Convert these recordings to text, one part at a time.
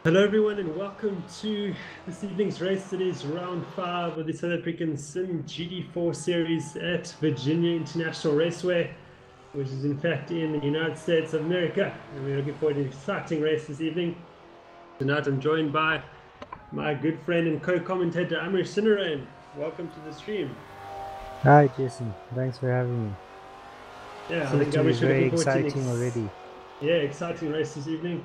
Hello everyone and welcome to this evening's race. It is round 5 of the South African simGT4 series at Virginia International Raceway, which is in fact in the United States of America. And we're looking forward to an exciting race this evening. Tonight I'm joined by my good friend and co-commentator Amrish Seunarain. Welcome to the stream. Hi Jason, thanks for having me. Yeah, So I think to be Amrish very looking forward exciting to already. Yeah, exciting race this evening.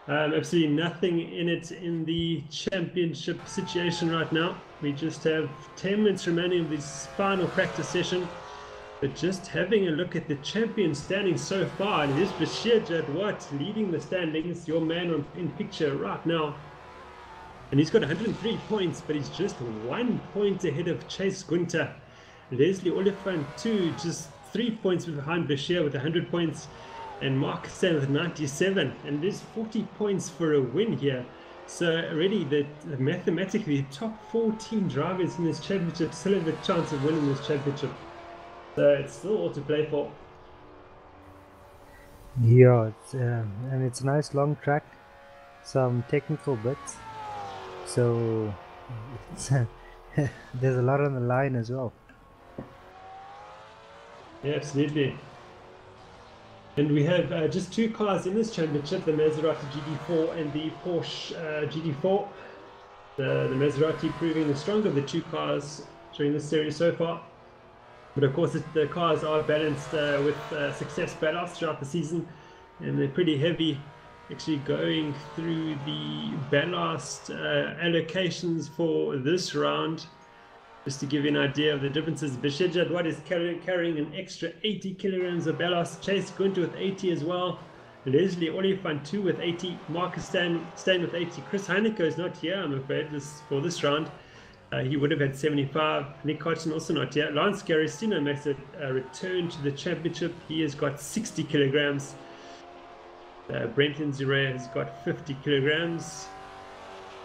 Absolutely nothing in it in the championship situation right now. We just have 10 minutes remaining of this final practice session. But just having a look at the champion standings so far, and it is Bashir Jadwat leading the standings, your man in picture right now. And he's got 103 points, but he's just 1 point ahead of Chase Gunter. Leslie Oliphant too, just 3 points behind Bashir with 100 points. And Mark Stan with 97, and there's 40 points for a win here. So already mathematically the top 14 drivers in this championship still have a chance of winning this championship. So it's still all to play for. Yeah, and it's a nice long track, some technical bits. So there's a lot on the line as well. Yeah, absolutely. And we have just two cars in this championship, the Maserati GT4 and the Porsche GT4. The Maserati proving the stronger of the two cars during this series so far. But of course, the cars are balanced with success ballast throughout the season. And they're pretty heavy, actually going through the ballast allocations for this round. Just to give you an idea of the differences, Bashir Jadwat is carrying an extra 80 kilograms of ballast. Chase Gunter with 80 as well. Leslie Oliphant too with 80. Marcus Stan with 80. Chris Heineke is not here, I'm afraid, for this round. He would have had 75. Nick Hodgson also not here. Lance Garistino makes a return to the championship. He has got 60 kilograms. Brenton Zure has got 50 kilograms.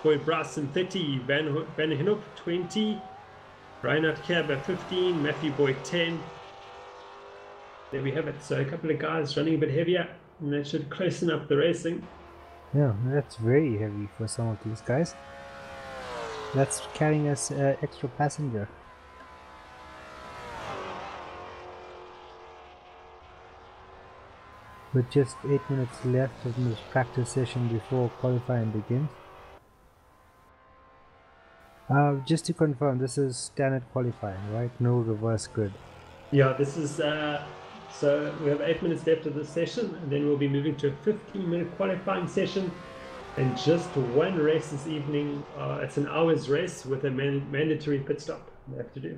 Boyd Bryson 30. Van Hinop 20. Reinhard Kerber 15, Matthew Boyd 10. There we have it. So a couple of guys running a bit heavier, and that should closen up the racing. Yeah, that's very heavy for some of these guys. That's carrying us extra passenger. With just 8 minutes left of this practice session before qualifying begins. Just to confirm, this is standard qualifying, right? No reverse grid. Yeah, this is so we have 8 minutes left of this session, and then we'll be moving to a 15-minute qualifying session, and just one race this evening. It's an hour's race with a mandatory pit stop we have to do.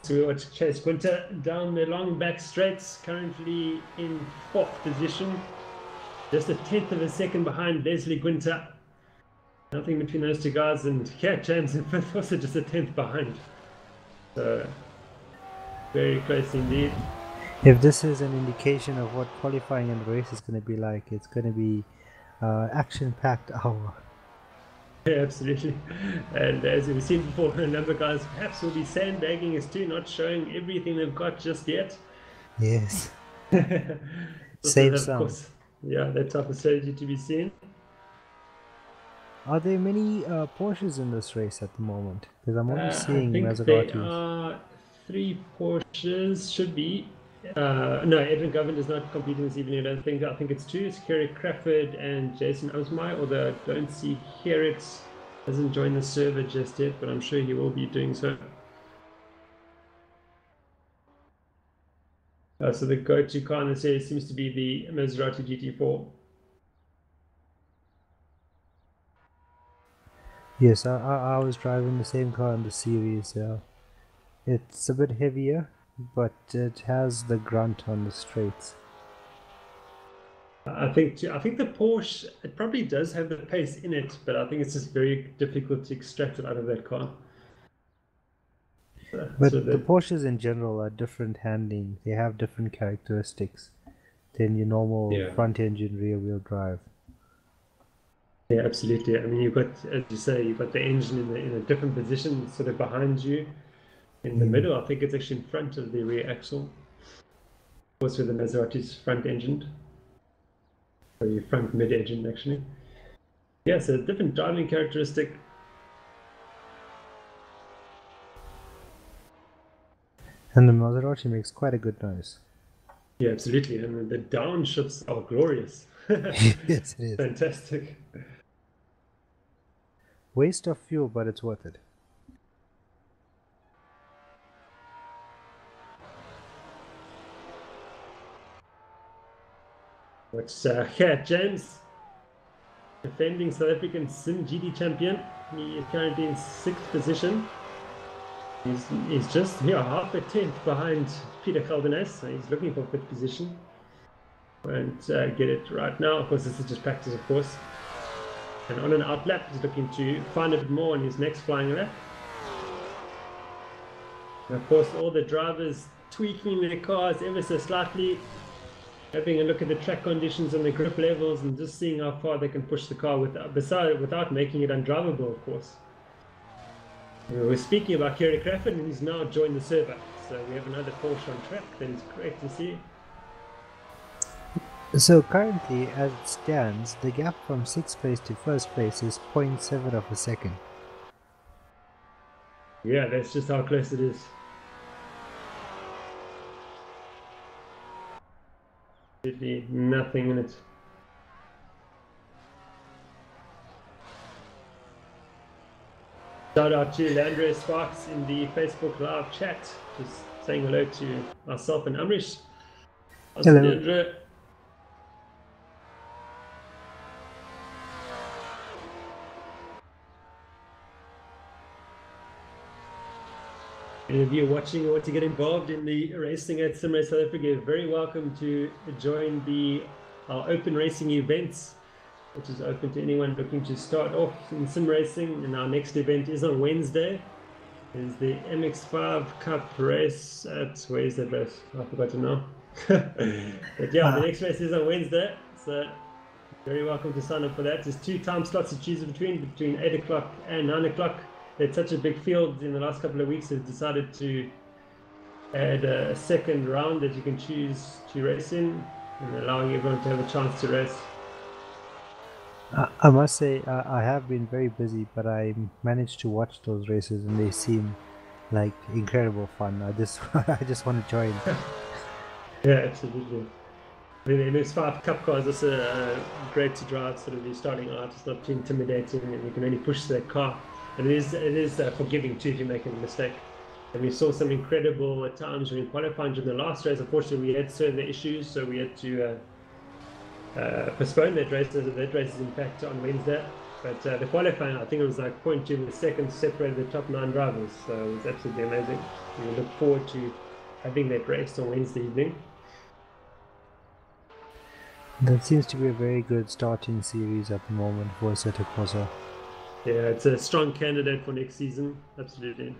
We watch Chase Gunter down the long back straights, currently in 4th position, just a 10th of a second behind Leslie Gunter. Nothing between those two guys, and yeah, James in 5th, also just a 10th behind. So very close indeed. If this is an indication of what qualifying and race is going to be like, it's going to be action-packed hour. Yeah, absolutely. And as we've seen before, a number of guys perhaps will be sandbagging us too, not showing everything they've got just yet. Yes. Save some. Of course, yeah, that type of strategy to be seen. Are there many Porsches in this race at the moment? Because I'm only seeing Maseratis. There are 3 Porsches, should be. No, Edwin Govern is not competing this evening. I think it's 2. It's Kerry Crawford and Jason Osmeyer, although I don't see Herrick hasn't joined the server just yet, but I'm sure he will be doing so. So the go-to car in the series seems to be the Maserati GT4. Yes, I was driving the same car in the series. It's a bit heavier, but it has the grunt on the straights. I think the Porsche, it probably does have the pace in it, but I think it's just very difficult to extract it out of that car. But the Porsches in general are different handling. They have different characteristics than your normal front engine rear wheel drive. Yeah, absolutely. I mean, you've got, as you say, you've got the engine in a different position, sort of behind you in the middle. I think it's actually in front of the rear axle. Also, the Maserati's front engine, or your front mid engine, actually. Yeah, so different driving characteristic. And the Maserati makes quite a good noise. Yeah, absolutely. And the downshifts are glorious. Yes, it is. Fantastic. Waste of fuel, but it's worth it. Which, yeah, James, defending South African simGT champion. He is currently in 6th position. He's just half a tenth behind Peter Holden-Jones, so he's looking for 5th position. And get it right now. Of course, this is just practice, of course. And on an out lap, he's looking to find a bit more on his next flying lap. And of course, all the drivers tweaking their cars ever so slightly, having a look at the track conditions and the grip levels, and just seeing how far they can push the car without making it undrivable, of course. We're speaking about Kerry Crawford, and he's now joined the server. So we have another Porsche on track. That is great to see. So currently, as it stands, the gap from 6th place to 1st place is 0.7 of a second. Yeah, that's just how close it is. Absolutely nothing in it. Shout out to Landre Sparks in the Facebook live chat, just saying hello to myself and Amrish. Hello. Landre. Any of you watching or want to get involved in the racing at SimRace South Africa, you're very welcome to join our open racing events, which is open to anyone looking to start off in sim racing. And our next event is on Wednesday. Is the MX5 Cup race at, where is that race? I forgot to know. But yeah, the next race is on Wednesday, so very welcome to sign up for that. There's 2 time slots to choose between 8 o'clock and 9 o'clock. It's such a big field in the last couple of weeks, they've decided to add a second round that you can choose to race in, and allowing everyone to have a chance to race. I must say, I have been very busy, but I managed to watch those races, and they seem like incredible fun. I just want to join. Yeah, absolutely. The MX5 Cup car is also great to drive. Sort of, you're starting out, it's not too intimidating, and you can only push that car. And it is forgiving too if you make a mistake. And we saw some incredible times during qualifying during the last race. Unfortunately, we had certain issues, so we had to postpone that race. So that race is in fact on Wednesday. But the qualifying, I think it was like 0.2 of a second separated the top 9 drivers. So it was absolutely amazing. We look forward to having that race on Wednesday evening. That seems to be a very good starting series at the moment for Assetto Corsa. Yeah, it's a strong candidate for next season, absolutely.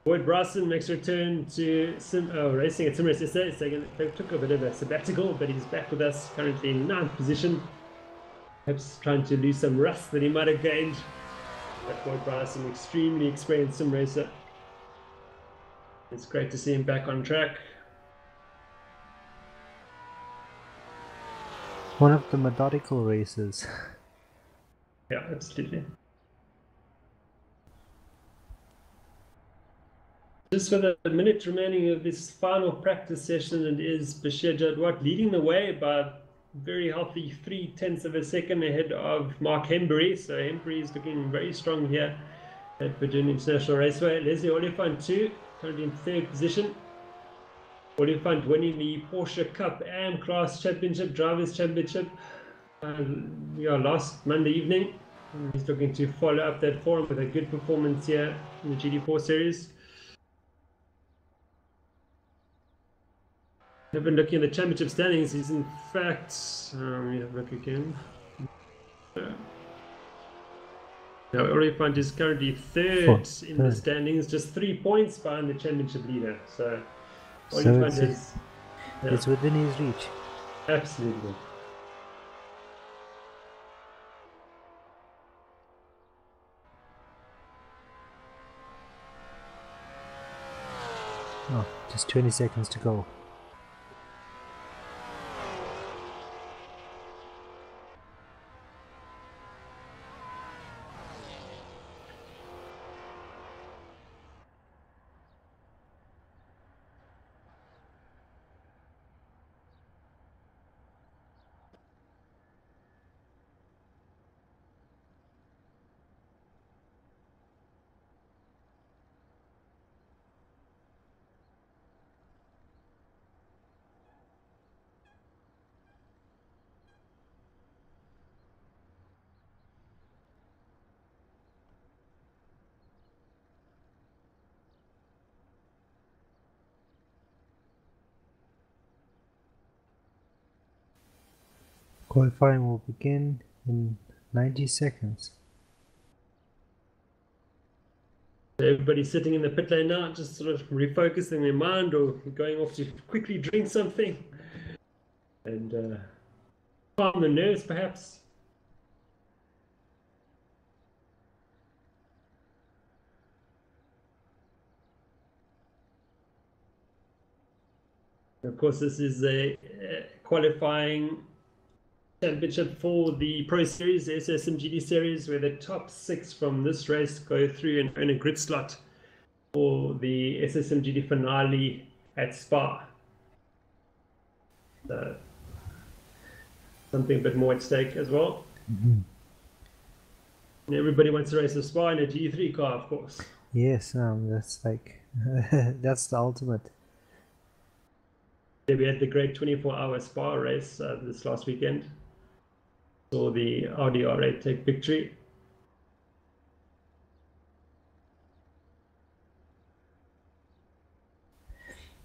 Boyd Bryson makes a return to racing at SimRace SA. They took a bit of a sabbatical, but he's back with us, currently in 9th position. Perhaps trying to lose some rust that he might have gained. But Boyd Bryson, extremely experienced sim racer. It's great to see him back on track. One of the methodical races. Yeah, absolutely. Just for the minute remaining of this final practice session, it is Bashir Jadwat leading the way by a very healthy 0.3 of a second ahead of Mark Hembury. So Hembury is looking very strong here. at Virginia International Raceway. Leslie Oliphant 2, currently in 3rd position. Oliphant winning the Porsche Cup AM Class Championship, Drivers Championship last Monday evening. He's looking to follow up that form with a good performance here in the GT4 series. I've been looking at the championship standings. He's in fact, let me have a look again. Now, Oliphant is currently 3rd in the standings, just 3 points behind the championship leader. So, Oliphant is. Yeah. It's within his reach. Absolutely. Oh, just 20 seconds to go. Qualifying will begin in 90 seconds. Everybody's sitting in the pit lane now, just sort of refocusing their mind or going off to quickly drink something and calm the nerves, perhaps. Of course, this is a qualifying championship for the Pro Series, the simGT Series, where the top 6 from this race go through and earn a grid slot for the simGT finale at Spa. So, something a bit more at stake as well. Mm-hmm. And everybody wants to race a Spa in a GT3 car, of course. Yes, that's like that's the ultimate. Yeah, we had the great 24-hour Spa race this last weekend. Saw the Audi R8 take victory.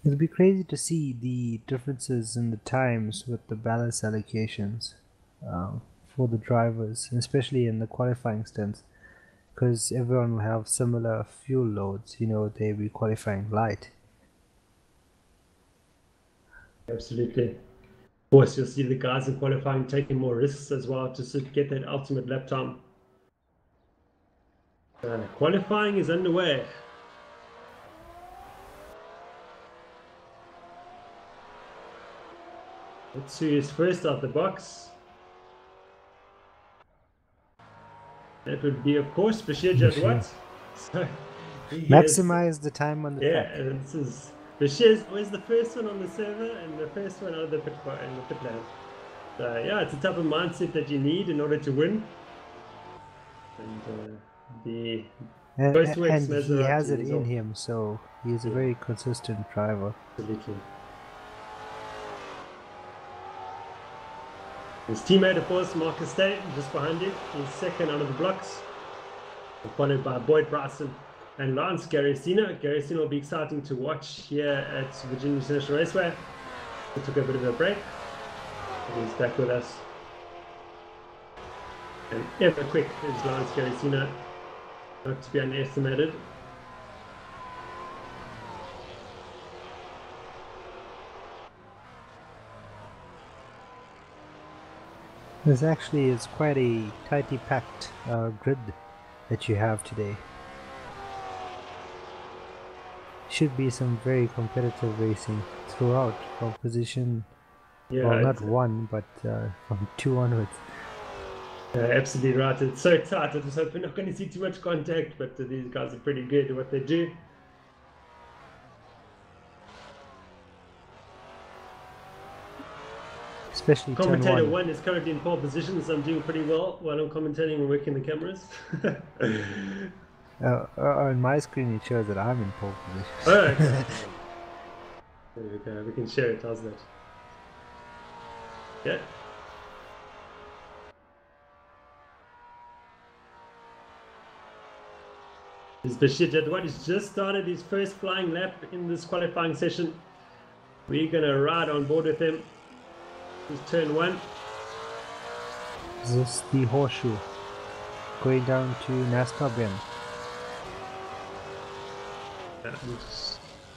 It'll be crazy to see the differences in the times with the ballast allocations for the drivers, especially in the qualifying stints, because everyone will have similar fuel loads. You know, they'll be qualifying light. Absolutely. Of course, you'll see the guys in qualifying taking more risks as well to get that ultimate lap time. Qualifying is underway. Let's see who's first out the box. That would be, of course, Bashir Jadwat. So maximize the time on the track. Yeah, and this is Bashir's always the first one on the server and the first one out of the pit lane. So yeah, it's a type of mindset that you need in order to win. And he has it in him, so he's a very consistent driver. Absolutely. His teammate, of course, Marcus Stay, just behind him. He's second out of the blocks, followed by Boyd Bryson and Lance Garrisina. Garrisina will be exciting to watch here at Virginia International Raceway. He took a bit of a break, and he's back with us. And ever quick is Lance Garrisina, not to be underestimated. It's quite a tightly packed grid that you have today. Should be some very competitive racing throughout from position, well, not 1, but from 2 onwards. Absolutely right. It's so tight. I just hope we're not going to see too much contact, but these guys are pretty good at what they do. Especially Commentator 1 is currently in pole position, so I'm doing pretty well while I'm commentating and working the cameras. On my screen it shows that I'm in pole position. Oh, okay. There we go. We can share it. How's that? Yeah. Is Bashir Jadwat has just started his first flying lap in this qualifying session. We're gonna ride on board with him. This is turn 1. Is this the horseshoe going down to NASCAR Bend?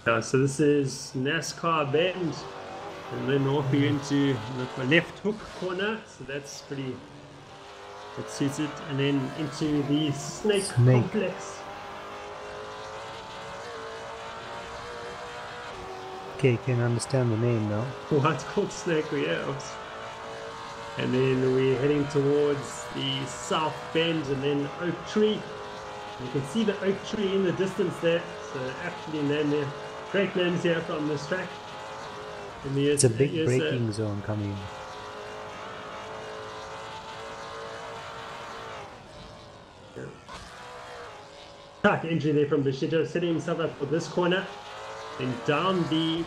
So this is NASCAR Bend, and then off we into the left hook corner. So that's pretty. That suits it, and then into the snake complex. Okay, can understand the name now. Why it's called Snake, yeah. And then we're heading towards the South Bend and then Oak Tree. You can see the Oak Tree in the distance there. So actually named there. Great names here from this track. And it's a big braking zone coming in. Yeah. Tight entry there from Bashito, setting himself up for this corner. Then down the,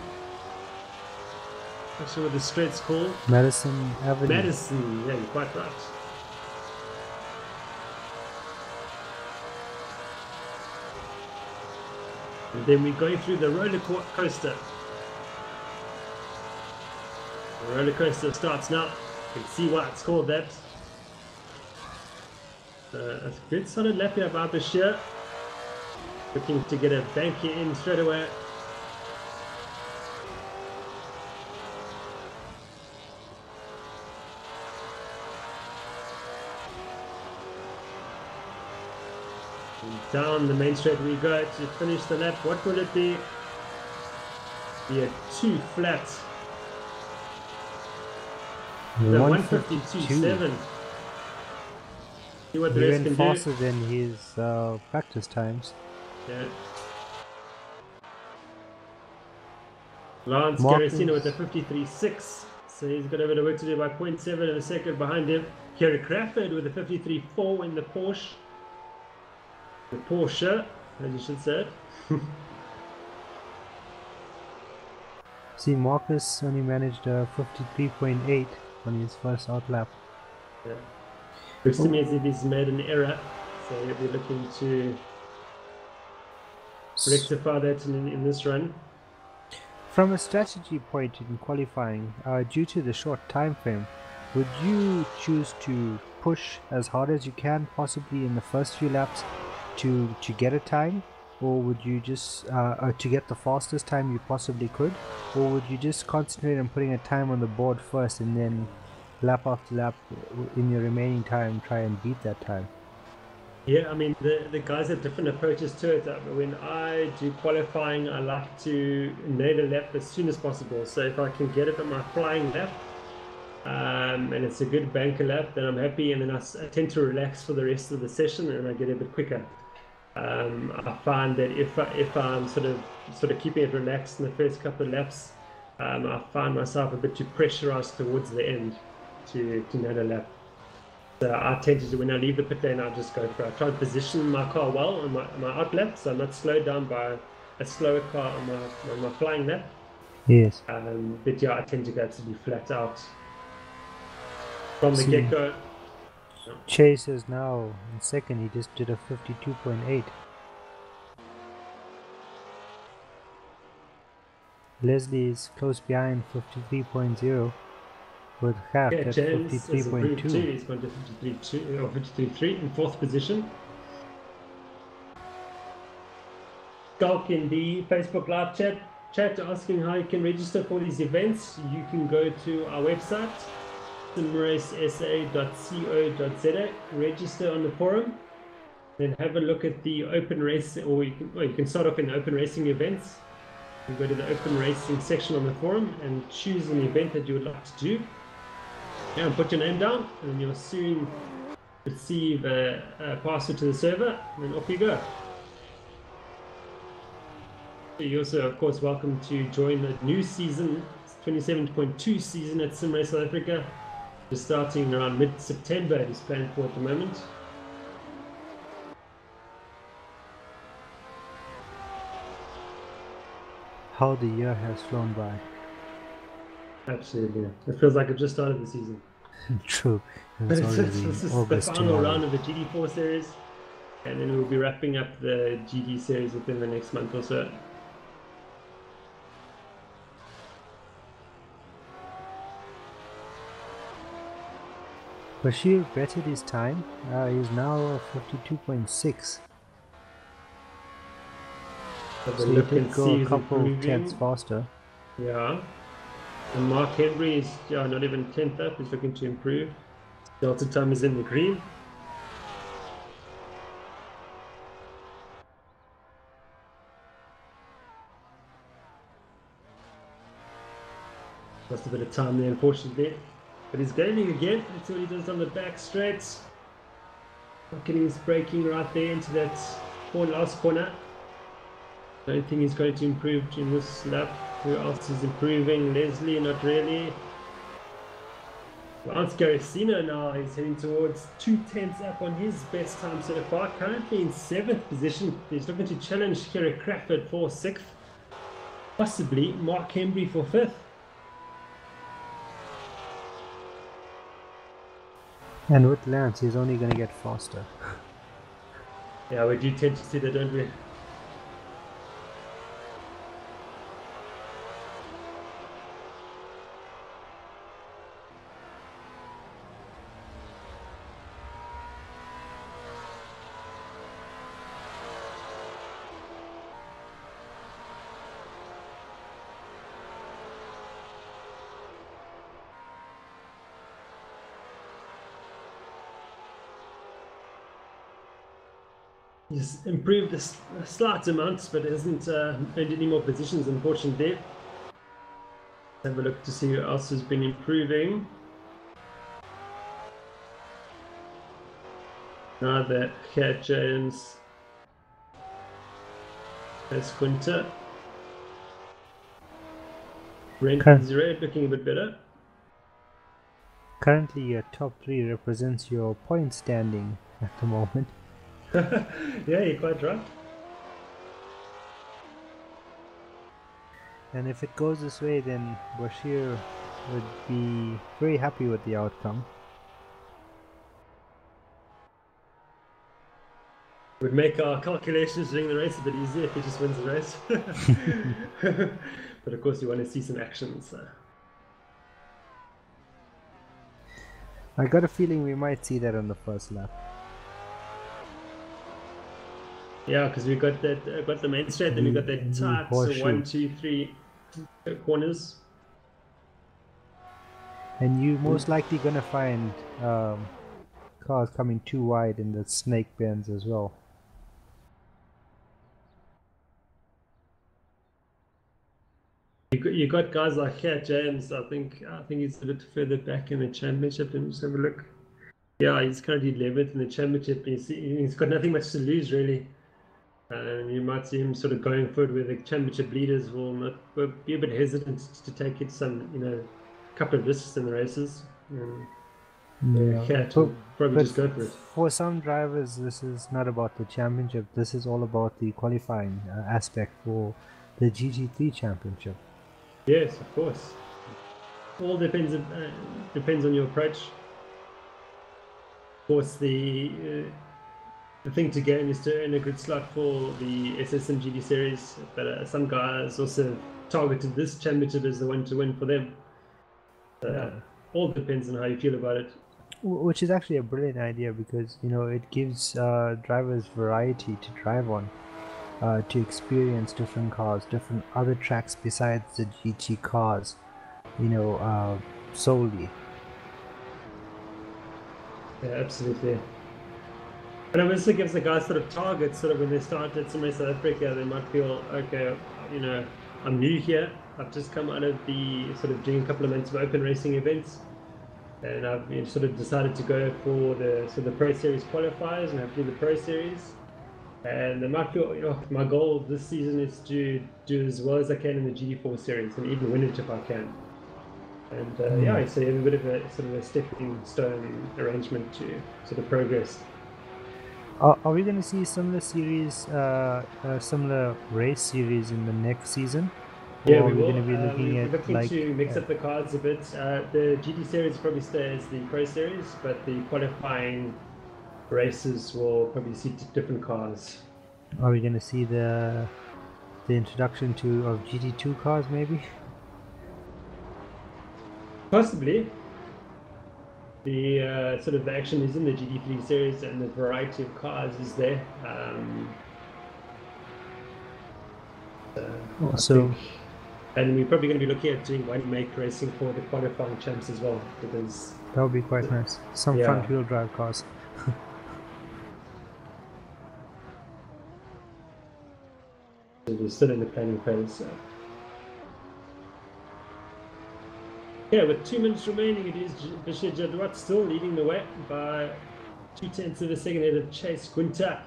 not sure what the straight's called. Madison Avenue. Madison, yeah, you're quite right. And then we're going through the roller coaster. The roller coaster starts now. You can see why it's called that. A good solid lap here by Bashir. Looking to get a banker in straight away. Down the main straight we go to finish the lap. What will it be? Be a 2 flat. 152.7. See what the rest can do. Faster than his practice times. Yeah. Lance Garacino with a 53.6. So he's got a bit of work to do by 0.7 of a second behind him. Kerry Crawford with a 53.4 in the Porsche. The Porsche, as you should say. See, Marcus only managed a 53.8 on his first out lap. Yeah. Looks to me as if he's made an error, so he'll be looking to rectify that in this run. From a strategy point in qualifying, due to the short time frame, would you choose to push as hard as you can, possibly in the first few laps, to get a time, or would you just to get the fastest time you possibly could, or would you just concentrate on putting a time on the board first and then lap after lap in your remaining time try and beat that time? Yeah, I mean the guys have different approaches to it. When I do qualifying, I like to nail a lap as soon as possible. So if I can get it on my flying lap, and it's a good banker lap, then I'm happy, and then I tend to relax for the rest of the session and I get a bit quicker. I find that if I'm sort of keeping it relaxed in the first couple of laps, I find myself a bit too pressurized towards the end to nail a lap. So I tend to do, when I leave the pit lane, I just go for it. I try to position my car well on my out lap, so I'm not slowed down by a slower car on my flying lap. Yes. But yeah, I tend to go absolutely flat out from the get-go. Chase is now in second. He just did a 52.8. Leslie is close behind, 53.0, with Haft at 53.2. He's gone to 53.2 or 53.3 in fourth position. Skulk in the Facebook live chat asking how you can register for these events. You can go to our website, simracesa.co.za, register on the forum, then have a look at the open race, or you can start off in the open racing events. You go to the open racing section on the forum and choose an event that you would like to do, and put your name down, and you'll soon receive a password to the server, and then off you go. You're also, of course, welcome to join the new season, 27.2 season at Sim Race South Africa. Just starting around mid-September, it is planned for at the moment. how the year has flown by. Absolutely. It feels like it just started the season. True. And it's This already is the August final tomorrow. round of the GD4 series, and then we'll be wrapping up the GD series within the next month or so. Bashir bettered his time. He's now 52.6. So he did go a couple tenths faster. Yeah. And Mark Henry is not even 10th up. He's looking to improve. Delta time is in the green. Lost a bit of time there, unfortunately. But he's gaining again. Let's see what he does on the back straight. Getting his braking right there into that last corner. Don't think he's going to improve in this lap. Who else is improving? Leslie, not really. Lance Garicino now is heading towards 2/10 up on his best time so far. Currently in 7th position. He's looking to challenge Kerry Crawford for 6th. Possibly Mark Henry for 5th. And with Lance, he's only going to get faster. Yeah, we do tend to see that, don't we? He's improved a slight amount, but hasn't earned any more positions, unfortunately. Let's have a look to see who else has been improving. Now that Cat James has Quinter. Brent Red looking a bit better. Currently, your top 3 represents your point standing at the moment. Yeah, you're quite right. And if it goes this way, then Bashir would be very happy with the outcome. Would make our calculations during the race a bit easier if he just wins the race. But of course, you want to see some action. So. I got a feeling we might see that on the first lap. Yeah, because we got that, got the main straight, then we got that tight, so 1, 2, 3 corners. And you're most likely gonna find cars coming too wide in the snake bends as well. You got guys like Cat James. I think he's a bit further back in the championship. Let me just have a look. Yeah, he's currently 11th in the championship. He's got nothing much to lose really. You might see him sort of going forward where the championship leaders will be a bit hesitant to take it some, couple of risks in the races. Cat will probably just go for it. For some drivers, this is not about the championship. This is all about the qualifying aspect for the GT3 championship. Yes, of course. All depends on your approach. Of course, the thing to gain is to earn a good slot for the SSM GD series, but some guys also targeted this championship as the one to win for them. All depends on how you feel about it. Which is actually a brilliant idea because it gives drivers variety to drive on, to experience different cars, different other tracks besides the GT cars, solely. Yeah, absolutely. And it also gives the guys sort of targets, sort of when they start at somewhere South Africa, they might feel, okay, I'm new here. I've just come out of the sort of doing a couple of months of open racing events. And I've sort of decided to go for the Pro Series qualifiers and hopefully the Pro Series. And they might feel, my goal this season is to do as well as I can in the GD4 series and even win it if I can. And so you have a bit of a sort of a stepping stone arrangement to sort of progress. Are we going to see similar series, similar race series in the next season? Yeah, Or are we we going will. to be looking We're at looking like to mix up the cards a bit. The GT series probably stays the Pro series, but the qualifying races will probably see different cars. are we going to see the introduction to of GT2 cars maybe? Possibly. The sort of the action is in the GT3 series, and the variety of cars is there. I So think, and we're probably going to be looking at doing one make racing for the qualifying champs as well, because that would be quite nice. Some yeah, front wheel drive cars. we're still in the planning phase. So. Yeah, with 2 minutes remaining, it is Bashir Jadwat still leading the way by 0.2 of a second ahead of Chase Gunter.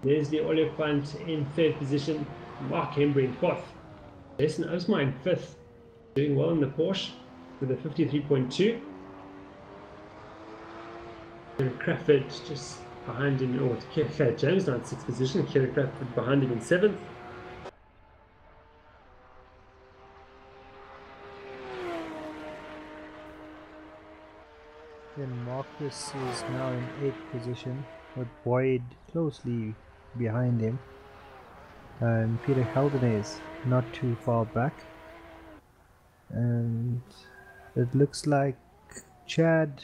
There's the Oliphant in third position, Mark Hembry in fourth. Jason Osma in fifth, doing well in the Porsche with a 53.2. And Crawford just behind him, or James now in sixth position, Kerry Crawford behind him in seventh. Then Marcus is now in 8th position with Boyd closely behind him. And Peter Holden is not too far back. And it looks like Chad,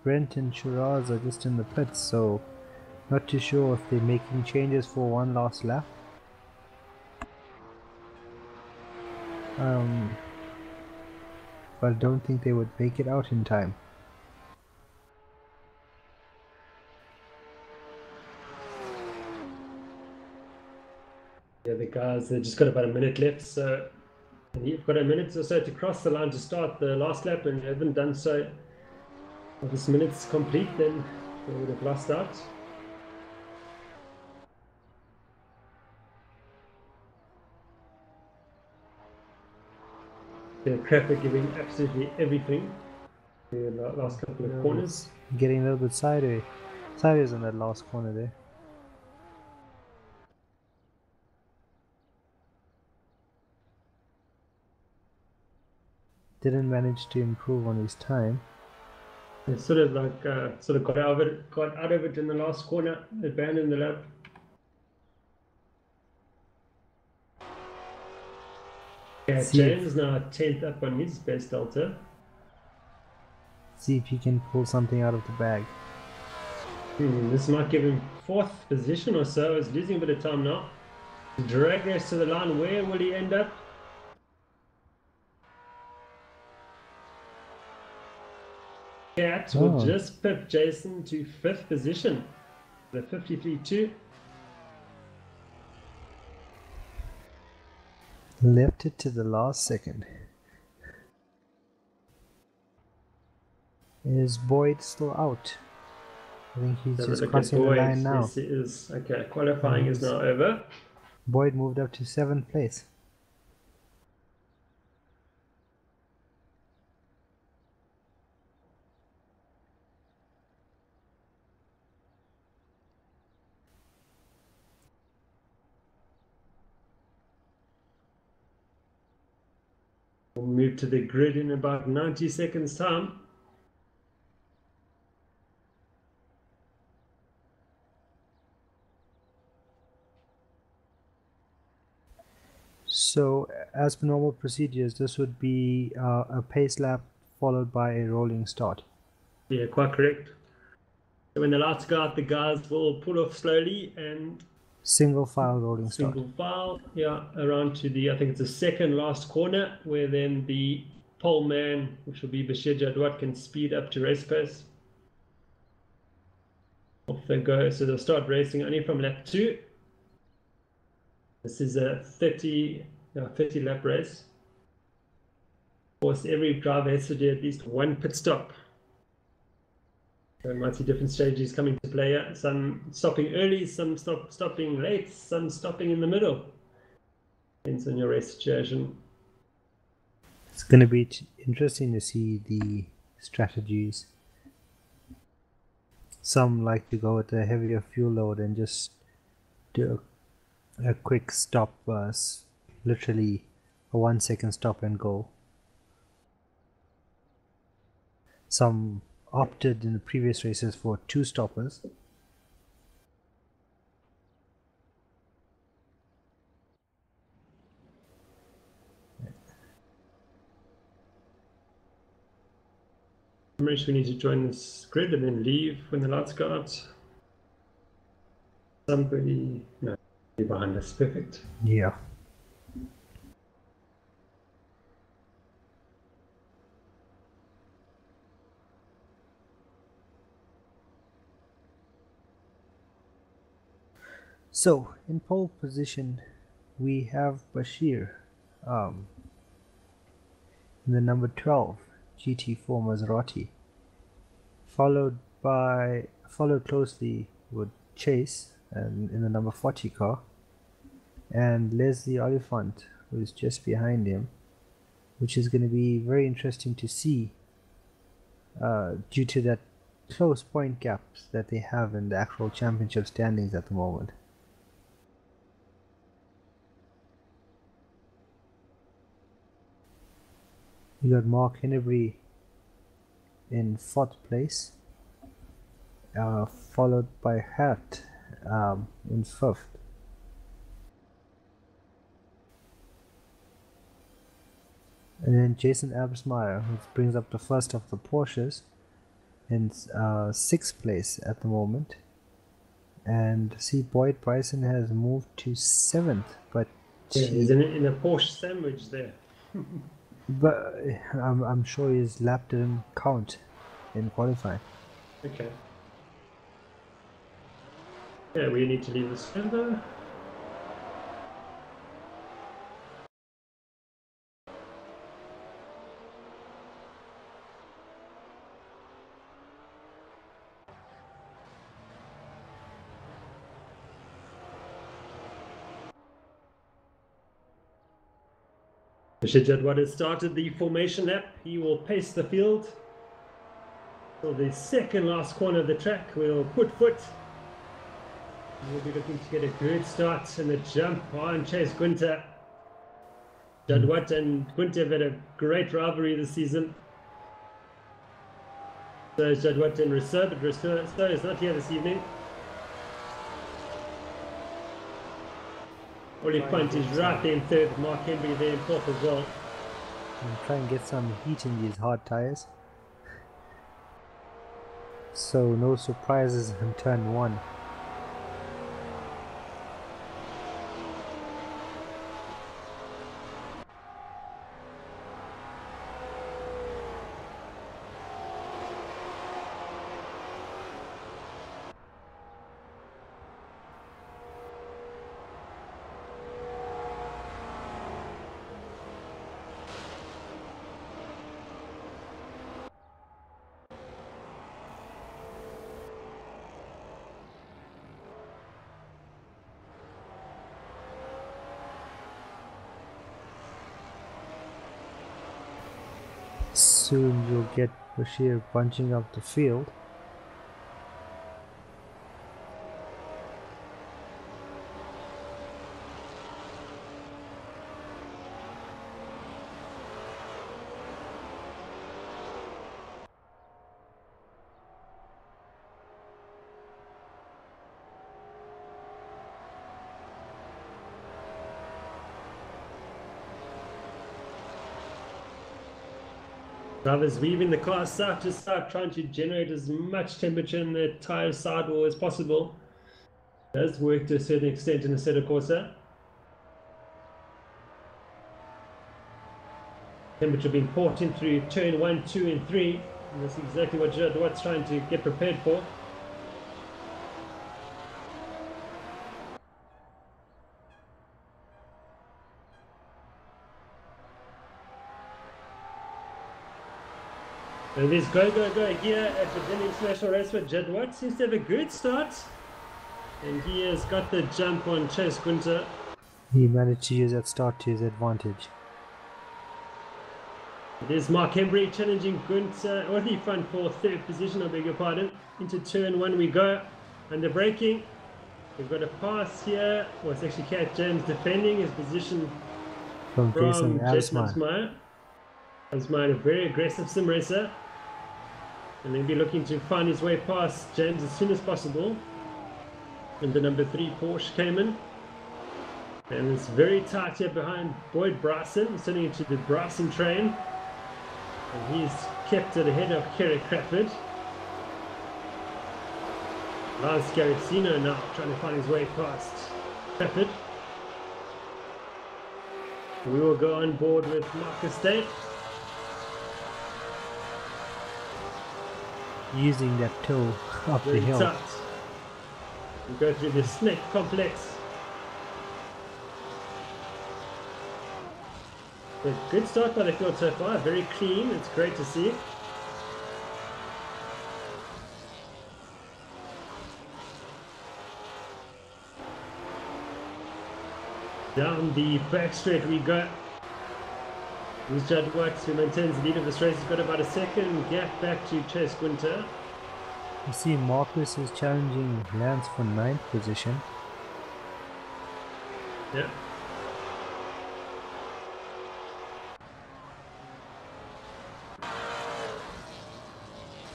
Brent and Shiraz are just in the pits, so not too sure if they're making changes for one last lap. But I don't think they would make it out in time. Yeah, the guys, they've just got about a minute left, so you've got a minute or so to cross the line to start the last lap, and you haven't done so. If this minute's complete, then they would have lost out. The crap are giving absolutely everything in the last couple of corners. Getting a little bit sideways on that last corner there. Didn't manage to improve on his time. They sort of like got out of it in the last corner, abandoned the lap. Yeah, James now 10th up on his best delta. See if he can pull something out of the bag. This might give him 4th position or so. He's losing a bit of time now. Drag race to the line. Where will he end up? Cat will just pip Jason to 5th position. The 53.2. Left it to the last second. Is Boyd still out? I think he's just crossing the line now. Yes, he is. Okay, qualifying is now over. Boyd moved up to 7th place. We'll move to the grid in about 90 seconds time. So, as per normal procedures, this would be a pace lap followed by a rolling start. Yeah, quite correct. So when the lights go out, the guys will pull off slowly and single file rolling start. Single file, yeah, around to the, I think it's the second last corner, where then the pole man, which will be Bashir Jadwat, can speed up to race pace. Off they go. So they'll start racing only from lap 2. This is a 30 lap race. Of course, every driver has to do at least one pit stop. So we might see different strategies coming to play here. Some stopping early, some stopping late, some stopping in the middle. Depends on your race situation. It's going to be interesting to see the strategies. Some like to go with a heavier fuel load and just do a quick stop, literally a 1 second stop and go. Some opted in the previous races for 2 stoppers. Amrish, we need to join this grid and then leave when the lights go out. Somebody, no, behind us, perfect. Yeah. So, in pole position, we have Bashir in the number 12 GT4 Maserati, followed closely with Chase and in the number 40 car, and Leslie Oliphant, who is just behind him, which is going to be very interesting to see due to that close point gaps that they have in the actual championship standings at the moment. You got Mark Hennebury in 4th place, followed by Hart in 5th. And then Jason Absmeyer, who brings up the first of the Porsches, in 6th place at the moment. And see, Boyd Bryson has moved to 7th, but yeah, he's in a Porsche sandwich there. But I'm sure his lap didn't count in qualifying. Okay. Yeah, we need to leave this further. Jadwat has started the formation lap. He will pace the field. So the second last corner of the track, we'll put foot. We'll be looking to get a good start in the jump on Chase Gunter. Jadwat and Gunter have had a great rivalry this season. So is Jadwat in reserve, but Rousseau is not here this evening. Oliphant is right there in 3rd, Mark Henry there in 4th as well. And try and get some heat in these hard tires. So no surprises in turn 1. Soon you'll get Bashir bunching up the field. Drivers weaving the car side to side, trying to generate as much temperature in the tire sidewall as possible. It does work to a certain extent in the Assetto Corsa. Temperature being poured in through turn 1, 2 and 3. And that's exactly what Jadwat's trying to get prepared for. And there's go here at the Berlin International Raceway. Jadwat seems to have a good start. And he has got the jump on Chase Gunter. He managed to use that start to his advantage. There's Mark Henry challenging Gunter, Oliphant for 3rd position, I beg your pardon. Into turn 1 we go. Under braking. We've got a pass here. Well, it's actually Cat James defending his position from Jason from Jason Absmeyer. Absmeyer. Absmeyer, a very aggressive sim racer. And he'll be looking to find his way past James as soon as possible. And the number 3 Porsche came in. And it's very tight here behind Boyd Bryson, sitting into the Bryson train. And he's kept it ahead of Kerry Crawford. Lance Garicino now trying to find his way past Crawford. We will go on board with Marcus Date. Using that toe up the Very hill. tight. We go through the snake complex. A good start by the field so far, very clean, it's great to see. Down the back straight we go. Who's Judd Watts, who maintains the lead of this race, has got about a second gap back to Chase Winter. You see Marcus is challenging Lance for 9th position. Yeah.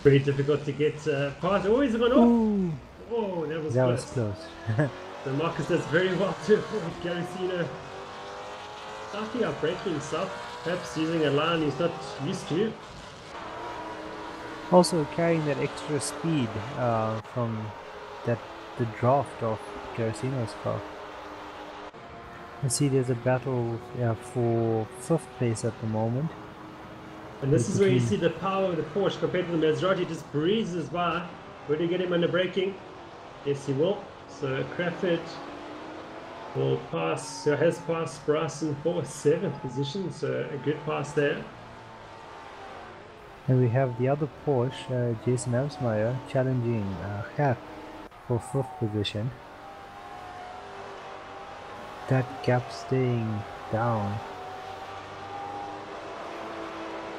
Very difficult to get past. Oh, he's gone off. Ooh, Oh, that was that close. was close. So Marcus does very well to avoid Garicino. Slightly outbraking himself, perhaps using a line he's not used to. Also carrying that extra speed from the draft of Garicino's car. I see there's a battle for 5th place at the moment. And this is where you see the power of the Porsche compared to the Maserati. Just breezes by. Will he get him under braking? Yes, he will. So Crawford will pass, has passed Bryson for 7th position, so a good pass there. And we have the other Porsche, Jason Absmeyer, challenging Hat for 5th position. That gap staying down.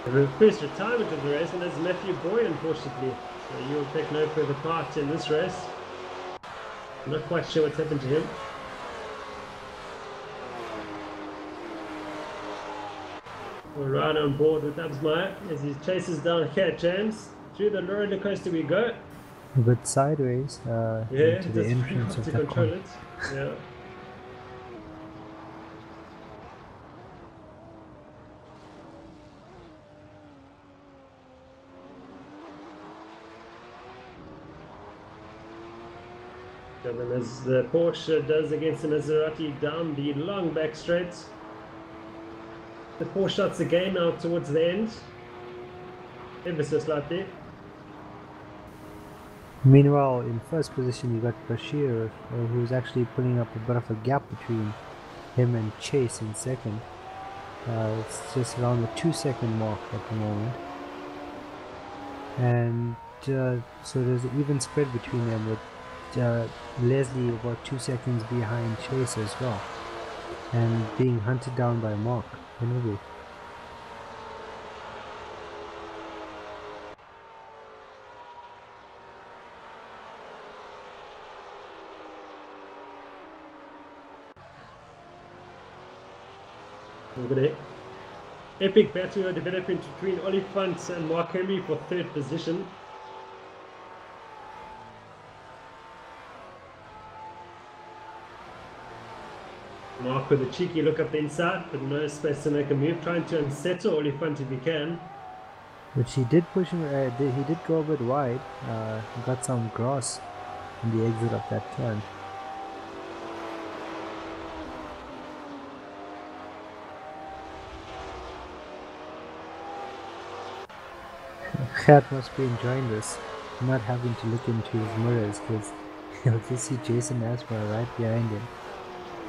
The first retirement of the race, and that's Matthew Boy, unfortunately. So he will take no further part in this race. I'm not quite sure what's happened to him. We're right on board with Absmeyer as he chases down Cat James. Through the roller coaster we go. A bit sideways into the entrance of to the control car. it. Yeah. And then as the Porsche does against the Maserati down the long back straights. The Porsche shots again now towards the end. Ever so slightly. Meanwhile, in 1st position, you got Bashir, who's actually putting up a bit of a gap between him and Chase in 2nd. It's just around the 2-second mark at the moment. And so there's an even spread between them with Leslie about 2 seconds behind Chase as well. And being hunted down by Mark Kennedy. We've got an epic battle developing between Oliphant and Mark Henry for 3rd position. Mark with a cheeky look up the inside, but no space to make a move, trying to unsettle Oliphant if he can. Which he did push him, he did go a bit wide, he got some grass in the exit of that turn. Kat must be enjoying this, not having to look into his mirrors because he'll just see Jason Asper right behind him,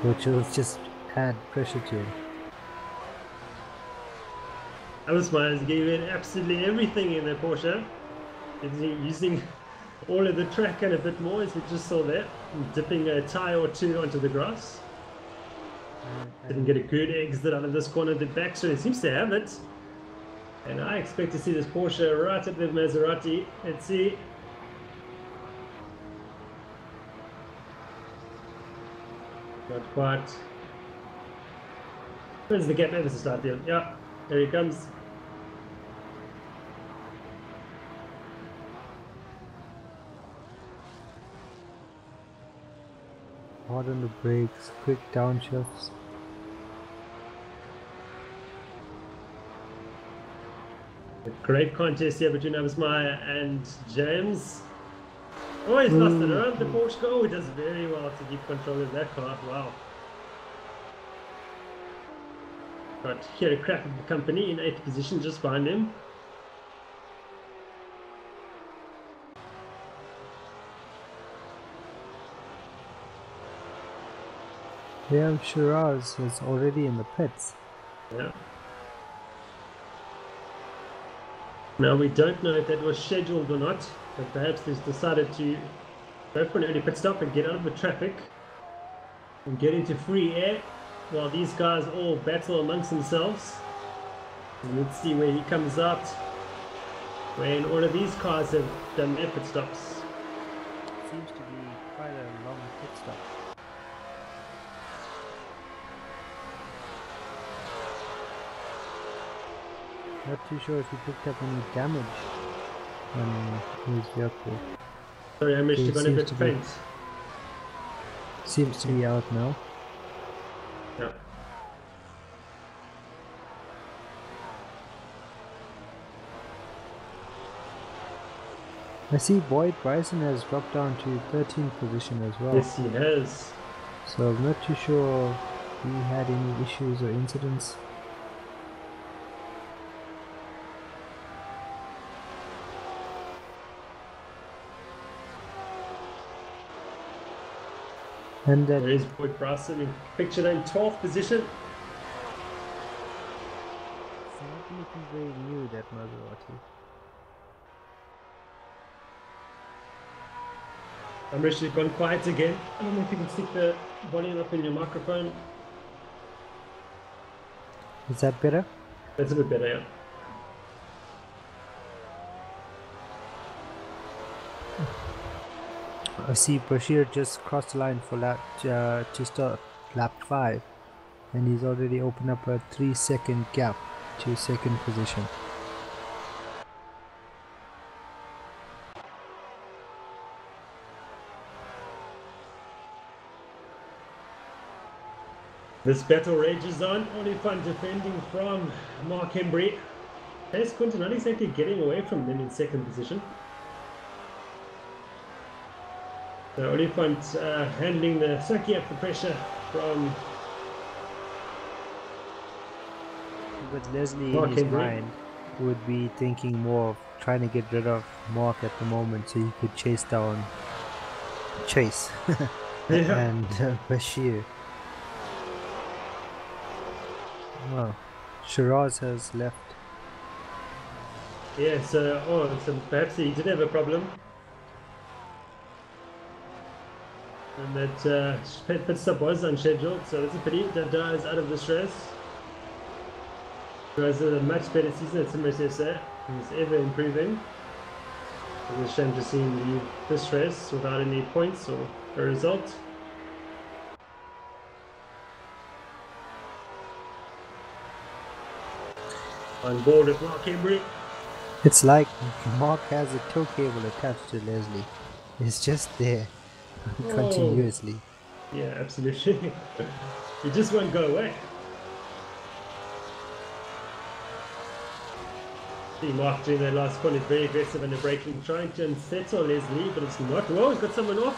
which will just add pressure to him. Absmeyer gave it absolutely everything in their Porsche, using all of the track and a bit more, as we just saw there, dipping a tyre or two onto the grass. Didn't get a good exit out of this corner at the back, so it seems to have it. And I expect to see this Porsche right up with Maserati. Let's see. Not quite. Where's the gap ever to start there? Yeah, there he comes. Hard on the brakes, quick downshifts. A great contest here between Absmeier and James. Oh, he's lost it around the Porsche. Oh, he does very well to keep control of that car. Wow. Got here a crack of the company in 8th position just behind him. Yeah, Shiraz is already in the pits. Yeah. Now we don't know if that was scheduled or not, but perhaps he's decided to go for an early pit stop and get out of the traffic and get into free air while these guys all battle amongst themselves. And let's see where he comes out when all of these cars have done their pit stops. Seems to be quite a long pit stop. Not too sure if he picked up any damage on his vehicle. Sorry, Amrish, you've gone a bit faint. Seems to be out now. Yeah. I see Boyd Bryson has dropped down to 13th position as well. Yes, he has. So I'm not too sure if he had any issues or incidents. And there is Boyd Bryson in picture in 12th position. It's not looking very new, that Maserati. Amrish, you've gone quiet again. I don't know if you can stick the volume up in your microphone. Is that better? That's a bit better, yeah. I see Bashir just crossed the line for lap, just lap 5, and he's already opened up a 3-second gap to 2nd position. This battle rages on. Oliphant defending from Mark Embry. Pace Quinton not exactly getting away from them in 2nd position. So Oliphant handling the sucking up the pressure from. But Leslie Mark in his Embry mind would be thinking more of trying to get rid of Mark at the moment so he could chase down Chase and Bashir. Well, Shiraz has left. Yeah, so perhaps he did have a problem. And that pit stop was unscheduled, so it's a pity that is out of this race. He has a much better season at simRacing. He's ever improving. It's a shame to see him leave this race without any points or a result. On board with Mark Embry. It's like Mark has a tow cable attached to Leslie. It's just there continuously. Yeah, absolutely. He just won't go away. See Mark doing that last corner, very aggressive in the braking, trying to unsettle Leslie, but it's not. Whoa, he's got someone off.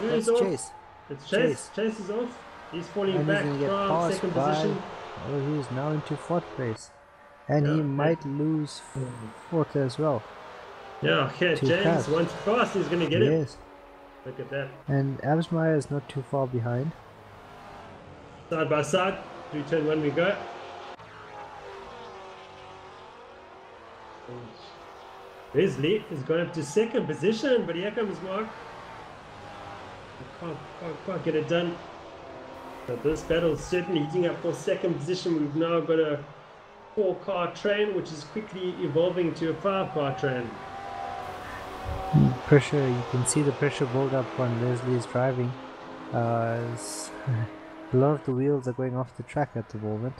That's off? Chase. It's Chase. Chase is off. He's falling back from 2nd position. Oh, he's now into 4th place. And he might lose 4th as well. Yeah, James, once fast, he's going to get it. Look at that. And Absmeier is not too far behind. Side by side, through turn 1 we go. Leslie has gone up to 2nd position, but here comes Mark. Can't get it done. But this battle is certainly heating up for 2nd position. We've now got a 4-car train, which is quickly evolving to a 5-car train. Pressure, you can see the pressure build up on Leslie's driving. A lot of the wheels are going off the track at the moment.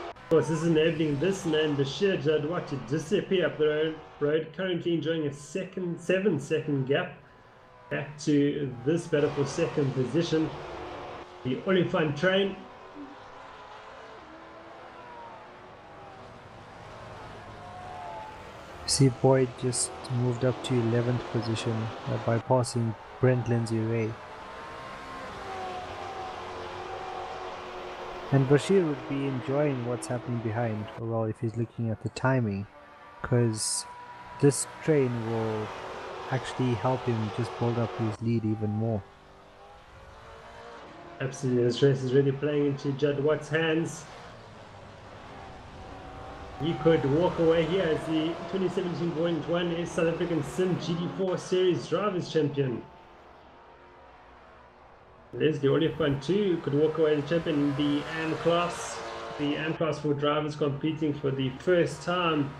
Of course, this is enabling this man, Bashir Jadwat, to disappear up the road, currently enjoying a 7-second gap back to this battle for second position. The Olifant train. See, Boyd just moved up to 11th position by passing Brent Lindsay-Ray. And Bashir would be enjoying what's happening behind, or well, if he's looking at the timing, because this train will actually help him just build up his lead even more. Absolutely, this race is really playing into Jadwat's hands. He could walk away here as the 2017.1 South African simGT4 Series Drivers Champion. Leslie Olifant too could walk away the champion in the AM class. The AM class for drivers competing for the first time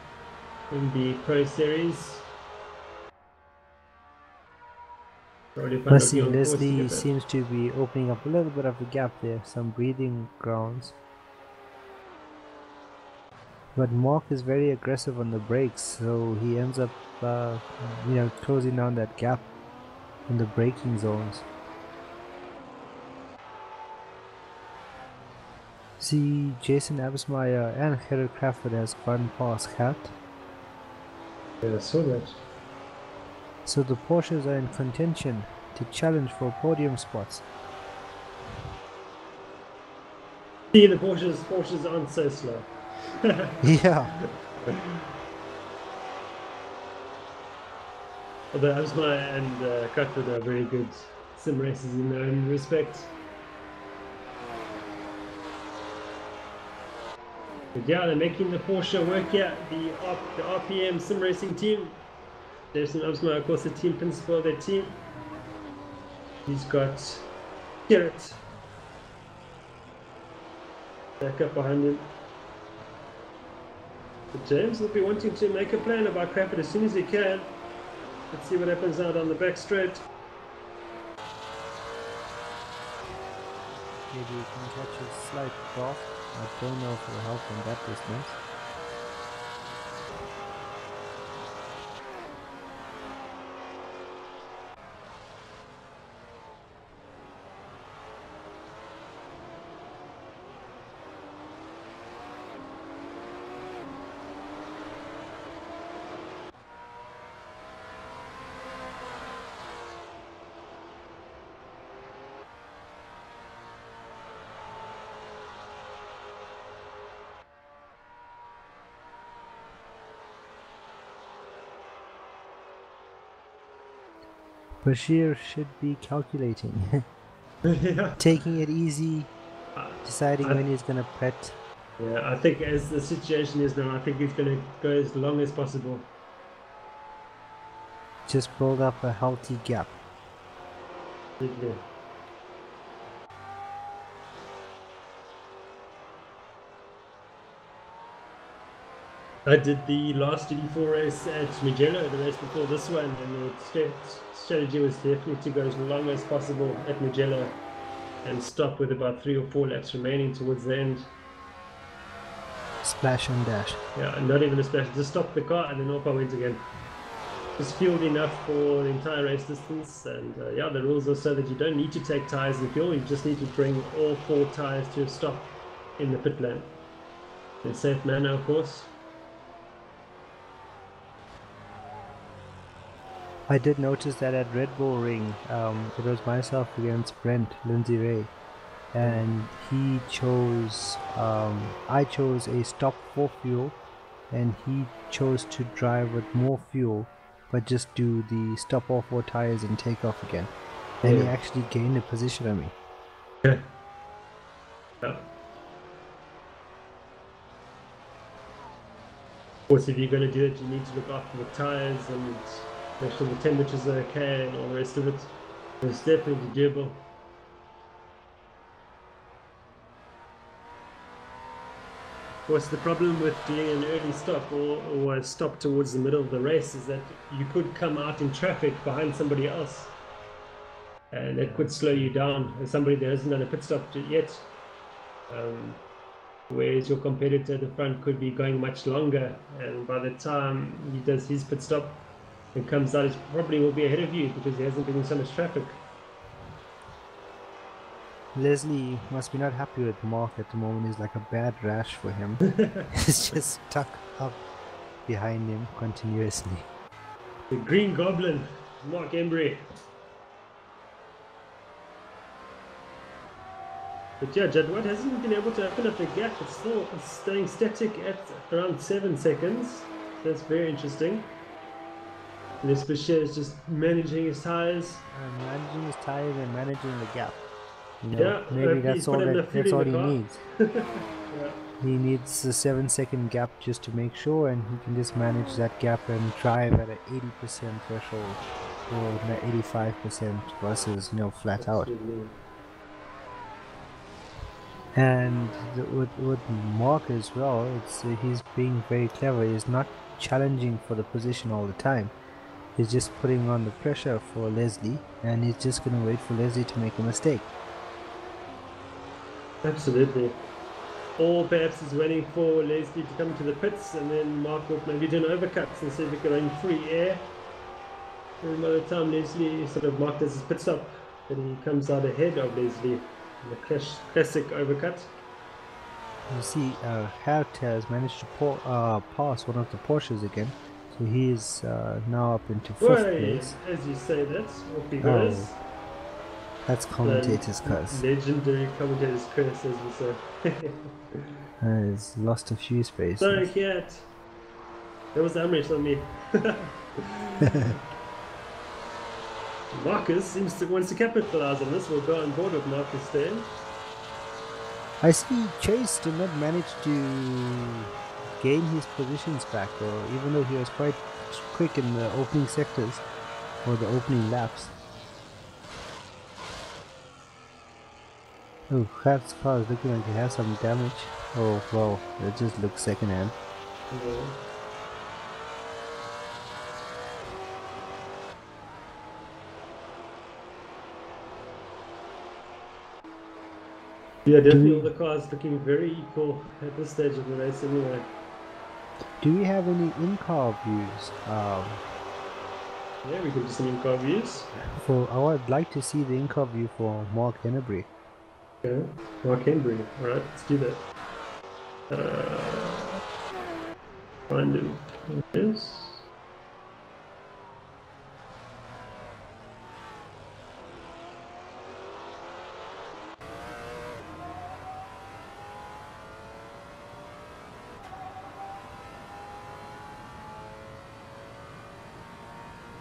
in the Pro Series. Mercy, Leslie seems to be opening up a little bit of a gap there, some breathing grounds. But Mark is very aggressive on the brakes, so he ends up, closing down that gap in the braking zones. See, Jason Absmeyer and Gerrit Crawford has gone past Kat. Yeah, I saw that. So the Porsches are in contention to challenge for podium spots. See, the Porsches aren't so slow. Yeah. Although Absmeyer and Crawford are very good sim racers in their own respect. But yeah, they're making the Porsche work here. The RPM sim racing team. Jason Absmeyer, of course, the team principal of their team. He's got Gerrit back up behind him. But James will be wanting to make a plan about Crawford as soon as he can. Let's see what happens out on the back straight. Maybe you can catch a slight draft. I don't know if it'll help in that distance. Bashir should be calculating. Yeah. Taking it easy, deciding when he's going to pet. Yeah, I think as the situation is now, I think he's going to go as long as possible. Just build up a healthy gap. Yeah. I did the last GT4 race at Mugello, the race before this one, and the strategy was definitely to go as long as possible at Mugello and stop with about 3 or 4 laps remaining towards the end. Splash and dash. Yeah, not even a splash, just stop the car and then off I went again. Just fueled enough for the entire race distance, and yeah, the rules are so that you don't need to take tyres and fuel, you just need to bring all 4 tyres to a stop in the pit lane. In a safe manner, of course. I did notice that at Red Bull Ring, it was myself against Brent Lindsay-Ray, and he chose, I chose a stop for fuel, and he chose to drive with more fuel, but just do the stop all 4 tires and take off again. And he actually gained a position on me. Yeah. Of course, if you're going to do it, you need to look after the tires and make sure the temperatures are okay and all the rest of it. It's definitely doable. Of course, the problem with doing an early stop or a stop towards the middle of the race is that you could come out in traffic behind somebody else. and that could slow you down as somebody that hasn't done a pit stop yet. Whereas your competitor at the front could be going much longer, and by the time he does his pit stop and comes out, he probably will be ahead of you because he hasn't been in so much traffic. Leslie must be not happy with Mark at the moment. It's like a bad rash for him. He's just stuck up behind him continuously. The Green Goblin, Mark Embry. But yeah, Jadwat hasn't been able to open up the gap. It's still staying static at around 7 seconds. That's very interesting. And Especially is just managing his tires. Managing his tires and managing the gap. You know, Yeah, maybe that's all he car. needs. Yeah. He needs a 7-second gap just to make sure, and he can just manage that gap and drive at an 80% threshold or 85% versus, you know, flat out. Absolutely. And with Mark as well, he's being very clever. He's not challenging for the position all the time. He's just putting on the pressure for Leslie, and he's just going to wait for Leslie to make a mistake. Absolutely. Or perhaps he's waiting for Leslie to come to the pits, and then Mark will maybe do an overcut and see if he can run free air. And by the time Leslie sort of Mark does his pit stop, then he comes out ahead of Leslie in the classic overcut. You see, Hart has managed to pass one of the Porsches again, so he is now up into 5th place. As you say that, off he goes. Oh, that's commentator's curse. Legendary commentator's curse, as we say. He's lost a few spaces. Sorry, Cat. That was Amrish on me. Marcus wants to capitalize on this. We'll go on board with Marcus there. I see Chase did not manage to gain his positions back, or even though he was quite quick in the opening sectors or the opening laps. Oh, Hart's car is looking like it has some damage. Oh wow, it just looks second hand. Yeah, definitely all the cars looking very equal at this stage of the race anyway. Do we have any in-car views? Yeah, we can do some in-car views. I would like to see the in-car view for Mark Embry. Okay, Mark Embry. Alright, let's do that. Find him. Yes.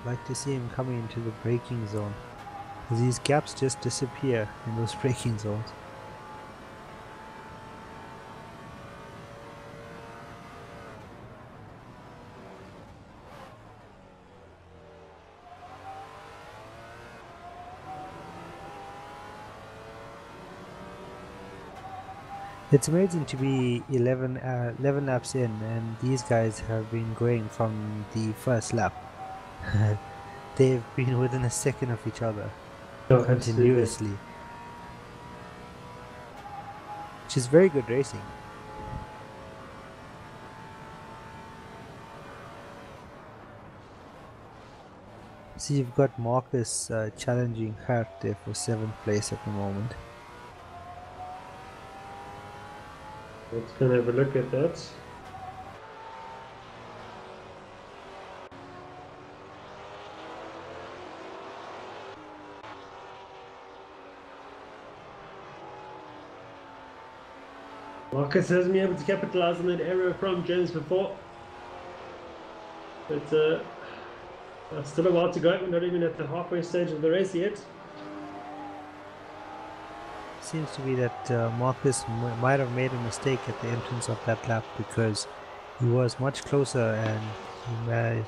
Like to see him coming into the braking zone. These gaps just disappear in those braking zones. It's amazing to be 11 laps in, and these guys have been going from the first lap. They've been within a second of each other continuously, which is very good racing. See, you've got Marcus challenging Hart there for 7th place at the moment. Let's go and have a look at that. Marcus hasn't been able to capitalize on that error from Jones before. But still a while to go. We're not even at the halfway stage of the race yet. Seems to be that Marcus might have made a mistake at the entrance of that lap, because he was much closer and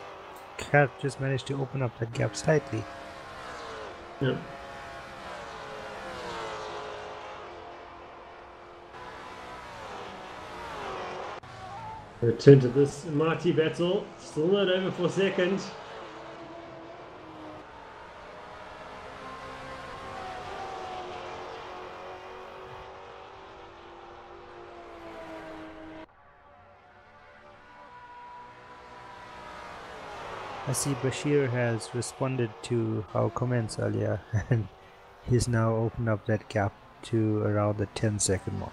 Cat just managed to open up that gap slightly. Yeah. Return to this mighty battle. Still not over for second. I see Bashir has responded to our comments earlier and he's now opened up that gap to around the 10-second mark.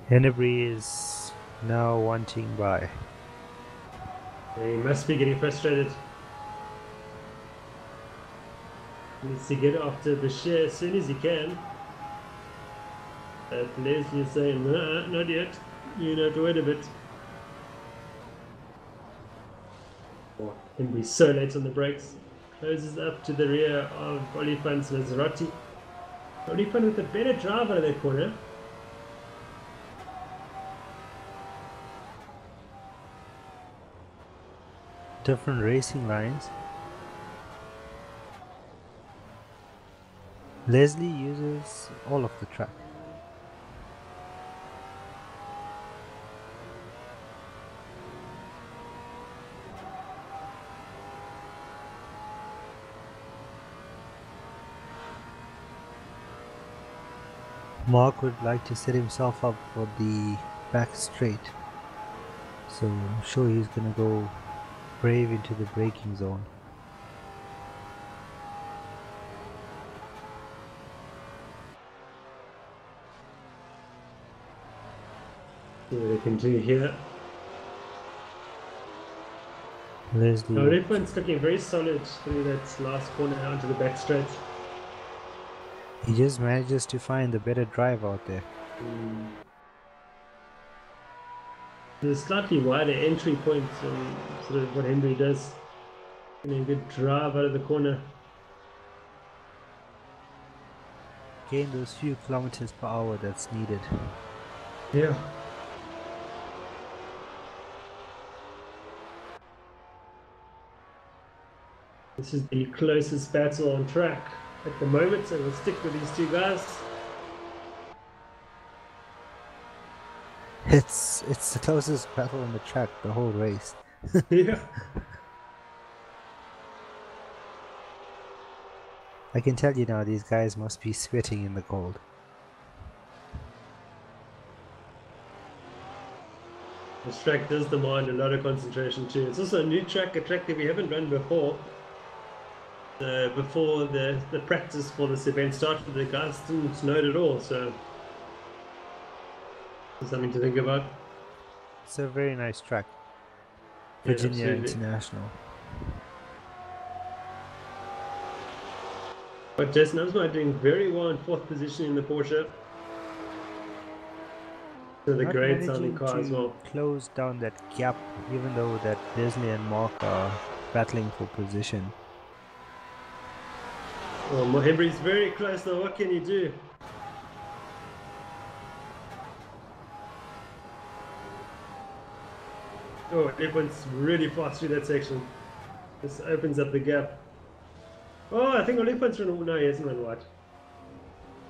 Hennebury is now wanting by. He must be getting frustrated. He needs to get after Bashir as soon as he can. But Leslie is saying, no, not yet. You have to wait a bit. Oh, Henry's so late on the brakes. Closes up to the rear of Oliphant's Maserati. Oliphant with a better drive out of that corner. Different racing lines. Leslie uses all of the track. Mark would like to set himself up for the back straight, so I'm sure he's gonna go brave into the braking zone. See what they can do here. Leslie. Oliphant's looking very solid through that last corner onto the back straight. He just manages to find the better drive out there. There's slightly wider entry point and sort of what Henry does. Getting a good drive out of the corner. Gain those few kilometers per hour that's needed. Yeah. This is the closest battle on track at the moment, so we'll stick with these two guys. It's the closest battle on the track the whole race. Yeah. I can tell you now, these guys must be sweating in the cold. This track does demand a lot of concentration too. It's also a new track, a track that we haven't run before. Before the practice for this event started, the guys didn't know it at all, so it's something to think about. It's a very nice track. Yeah, Virginia absolutely. International. But Jason Amsma doing very well in fourth position in the Porsche. So the Not great sounding managing car as to well. close down that gap, even though that Leslie and Mark are battling for position. Oh, Henry's very close though, what can you do? Oh, everyone's really fast through that section. This opens up the gap. Oh, I think Oliphant's run. No, he hasn't run wide.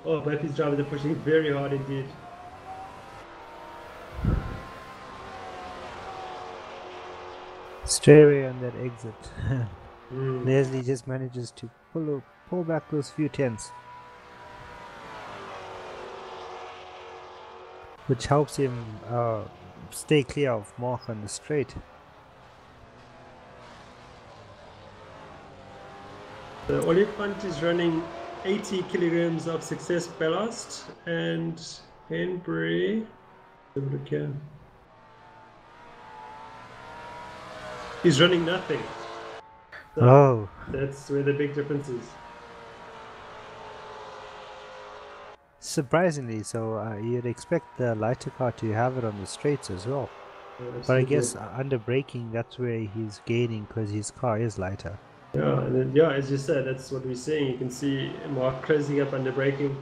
Oh, both his drivers are pushing very hard indeed. Straight away on that exit. Mm. Leslie just manages to pull back those few tenths, which helps him stay clear of Mark on the straight. The Oliphant is running 80 kilograms of success ballast, and Henry, have a look here. He's running nothing. So Oh, that's where the big difference is. surprisingly, so you'd expect the lighter car to have it on the straights as well. But I Absolutely. guess under braking, that's where he's gaining because his car is lighter. Yeah, and then, yeah, as you said, that's what we're seeing. You can see Mark closing up under braking.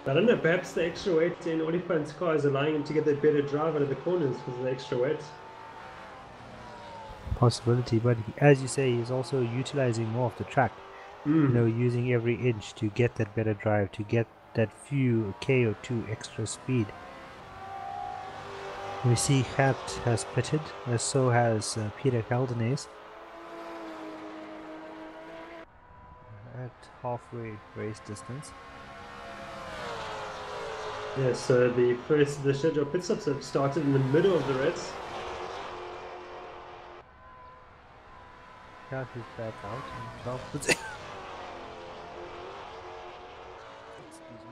I don't know, perhaps the extra weight in Oliphant's car is allowing him to get that better drive out of the corners because of the extra weight. Possibility, but as you say, he's also utilizing more of the track. You know, using every inch to get that better drive, to get that few K or 2 extra speed. We see Hat has pitted, as so has Peter Caldenes. at halfway race distance. Yeah, so the scheduled pit stops have started in the middle of the race. Count is back out in 12th position. Excuse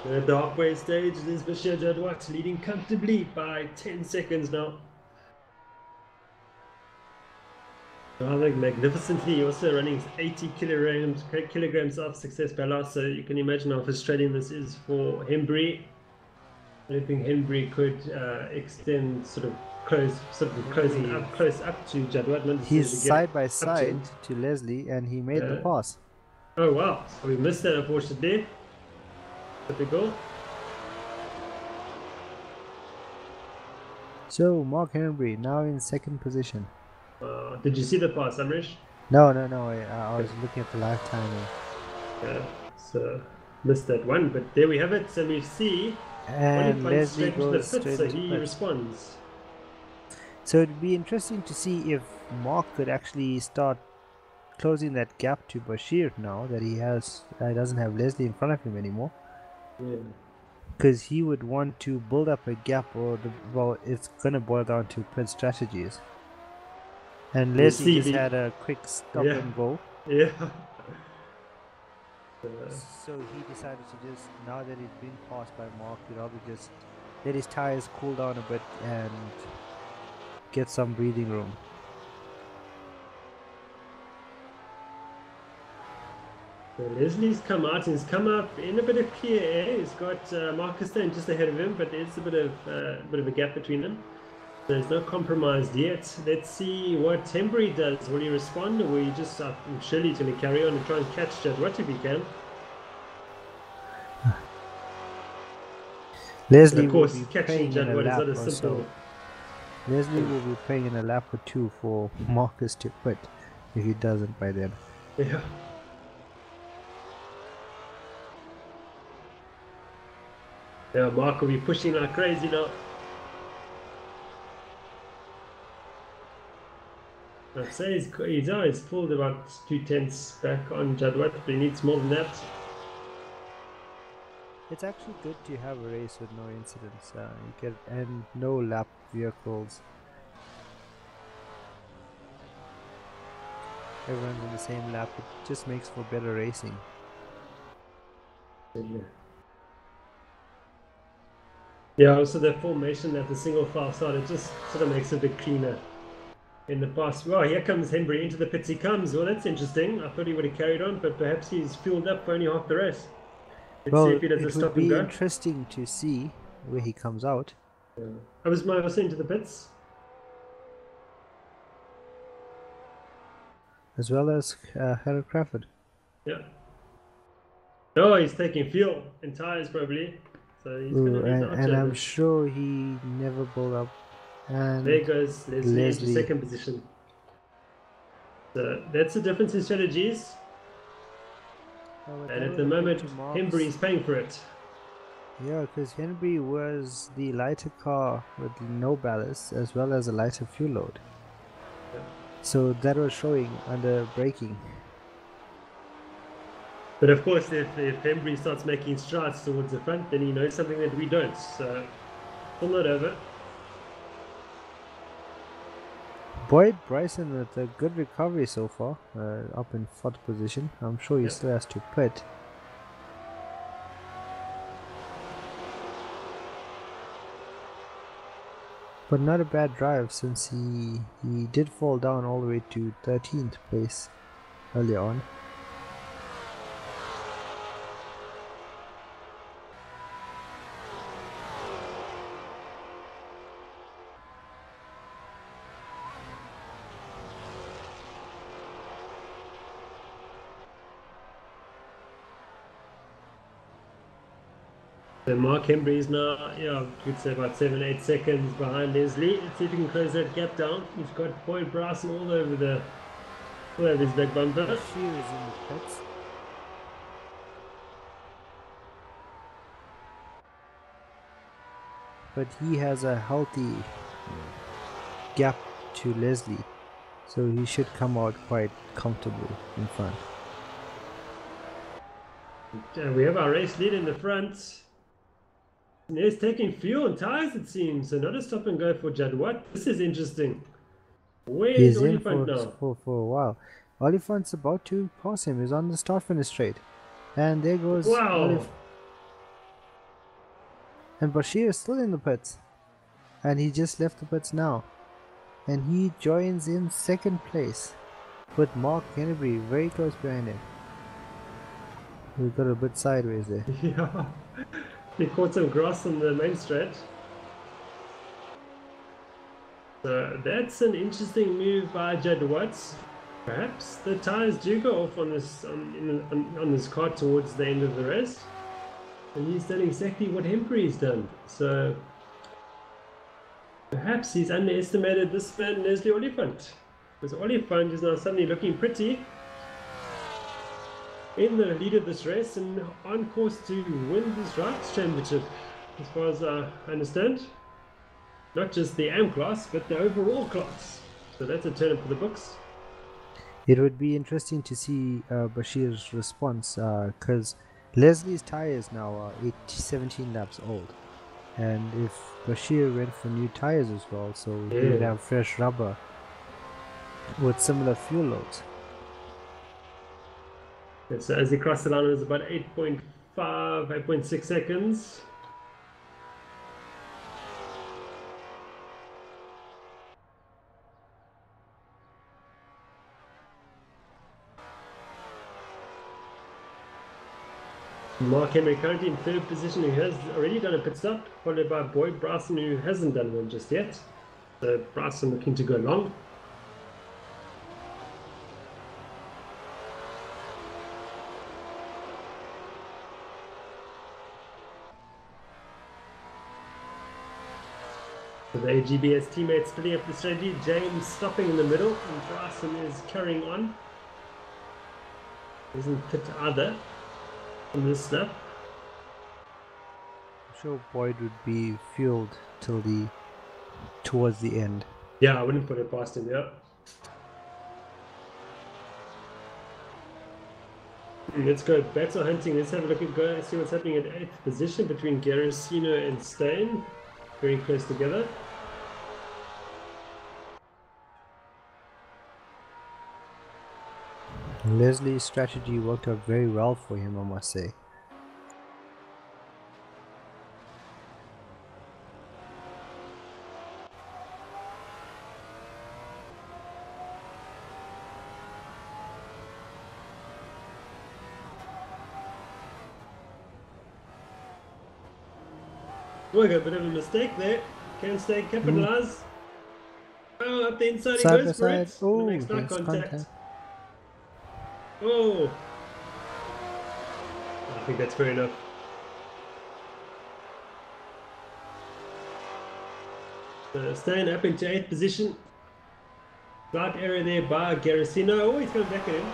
me. At the halfway stage, it is Bashir Jadwat leading comfortably by 10 seconds now. Rather magnificently, also running 80 kilograms of success balance, so you can imagine how frustrating this is for Hembry. I don't think Hembry could extend close up to Jadwat. He's side by side to Leslie, and he made the pass. Oh wow! So we missed that, unfortunately. Typical. So Mark Henry now in second position. Did you see the pass, Amrish? No. I was looking at the live timing. Yeah, so missed that one, but there we have it. So we see. And Leslie goes straight so into he pit. responds. So it'd be interesting to see if Mark could actually start closing that gap to Bashir now that he doesn't have Leslie in front of him anymore. Yeah. Because he would want to build up a gap, well, it's gonna boil down to pit strategies. And Leslie just had a quick stop and go. Yeah. So he decided to just, now that he's been passed by Mark, he'd probably just let his tires cool down a bit and get some breathing room. So Leslie's come out. He's come up in a bit of clear air. He's got Marcus Stone just ahead of him, but there's a bit of a gap between them. There's no compromise yet. Let's see what Hembry does. Will he respond, or will he just? I'm surely he's going to carry on and try and catch Jadwat if he can. Leslie of course, will be catching Jadwat is not a simple. Leslie will be playing in a lap or two for Marcus to quit if he doesn't by then. Yeah. Yeah, Mark will be pushing like crazy now. I'd say he's pulled about 2/10 back on Jadwat, but he needs more than that. It's actually good to have a race with no incidents. And no lap vehicles. Everyone's in the same lap. It just makes for better racing. Yeah, also the formation at the single file start, it just sort of makes it a bit cleaner. In the past, well, here comes Hembry into the pits. He comes. Well, that's interesting. I thought he would have carried on, but perhaps he's fueled up for only half the race. Let's see if he does a stop and go. It would be interesting to see where he comes out. Yeah. I was into the pits. As well as Harold Crawford. Yeah. Oh, he's taking fuel and tires probably. So he's going to and I'm sure he never pulled up. And there goes Leslie into second position. So that's the difference in strategies. And at the moment, Hembry is paying for it. Yeah, because Hembry was the lighter car with no ballast as well as a lighter fuel load. Yeah. So that was showing under braking. But of course, if Hembry starts making strides towards the front, then he knows something that we don't. So, still not over. Boyd Bryson with a good recovery so far, up in 4th position. I'm sure he still has to pit. But not a bad drive, since he did fall down all the way to 13th place early on. So Mark Hembry is now, I would say about 7-8 seconds behind Leslie. Let's see if he can close that gap down. He's got Boyd Bryson all over his back bumper. She is in the pits. But he has a healthy gap to Leslie. so he should come out quite comfortably in front. We have our race lead in the front. And he's taking fuel and tires, it seems. So not a stop and go for Jadwat. This is interesting. Where's He's in Oliphant now? for a while. Oliphant's about to pass him. He's on the start finish straight. And there goes Wow. And Bashir is still in the pits. And he just left the pits now. And he joins in second place with Mark Hennebury very close behind him. We got a bit sideways there. Yeah. He caught some grass on the main stretch. So that's an interesting move by Jadwat. Perhaps the tires do go off on this on this car towards the end of the race. And he's done exactly what Hembury's done. So perhaps he's underestimated this man, Leslie Oliphant. Because Oliphant is now suddenly looking pretty in the lead of this race and on course to win this drivers' championship, as far as I understand. Not just the AM class, but the overall class. So that's a turn up for the books. It would be interesting to see Bashir's response, because Leslie's tires now are 17 laps old. And if Bashir went for new tires as well, so he would have fresh rubber with similar fuel loads. So as he crossed the line, it was about 8.5, 8.6 seconds. Mark Henry currently in third position, who has already done a pit stop, followed by Boyd Bryson, who hasn't done one just yet. So Bryson looking to go long. So the AGBS teammates splitting up the strategy. James stopping in the middle, and Bryson is carrying on. Isn't pit either on this lap. I'm sure Boyd would be fueled towards the end. Yeah, I wouldn't put it past him, yeah. Let's go battle hunting. Let's have a look at see what's happening at 8th position between Garrisino and Steyn. Very close together. Leslie's strategy worked out very well for him, I must say. Oh, I got a bit of a mistake there. Can't stay capitalize. Oh, up the inside he Side goes by for side. it. Oh, Makes no there's contact. Oh. I think that's fair enough. Staying up into 8th position. Slight error there by Garrisino. Oh, he's coming back at him.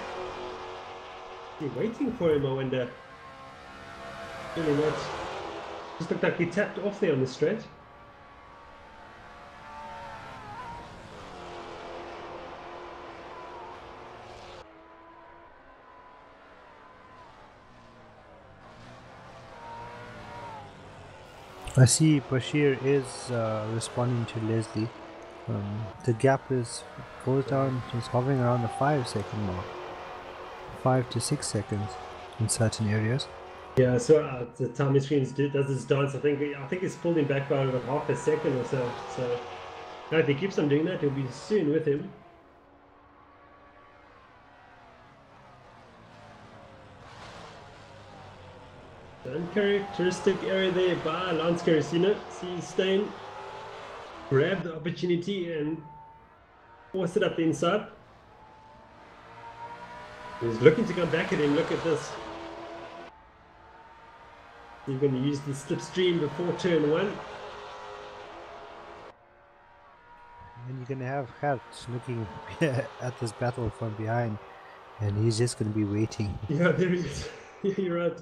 Is he waiting for him, I wonder? Really not. Just looked like he tapped off there on the straight. I see Bashir is responding to Leslie. The gap goes down, just hovering around the 5-second mark. 5 to 6 seconds in certain areas. Yeah, so the time screens does this dance. I think it's pulled him back by about half a second or so. So if he keeps on doing that, he'll be soon with him. Uncharacteristic area there by Lance Garrisino. See Steyn grab the opportunity and force it up the inside. He's looking to come back at him. Look at this. He's going to use the slipstream before turn 1. And you're going to have Hertz looking at this battle from behind, and he's just going to be waiting. Yeah, there he is. Yeah, you're right.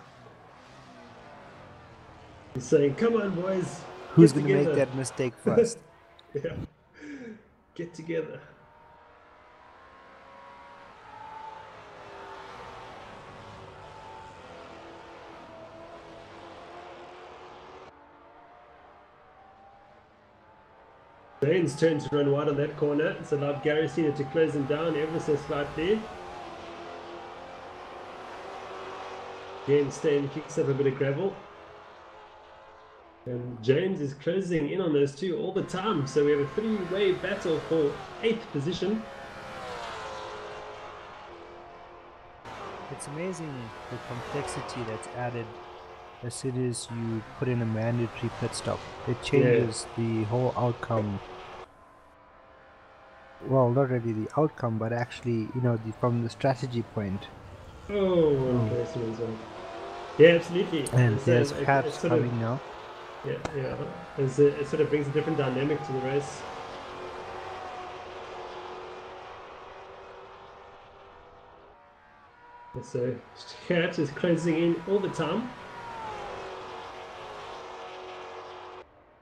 He's saying, come on, boys. Who's going to make that mistake first? Yeah. Get together. Baines turns to run wide on that corner. It's allowed Garrisino to close him down ever so slightly. Again, Stain kicks up a bit of gravel. And James is closing in on those two all the time. So we have a three-way battle for 8th position. It's amazing the complexity that's added as soon as you put in a mandatory pit stop. It changes the whole outcome. Well, not really the outcome, but actually, you know, from the strategy point. Oh, placement as well. Yeah, absolutely. And there's it Pat coming now. Yeah. It sort of brings a different dynamic to the race. So, Cat is closing in all the time.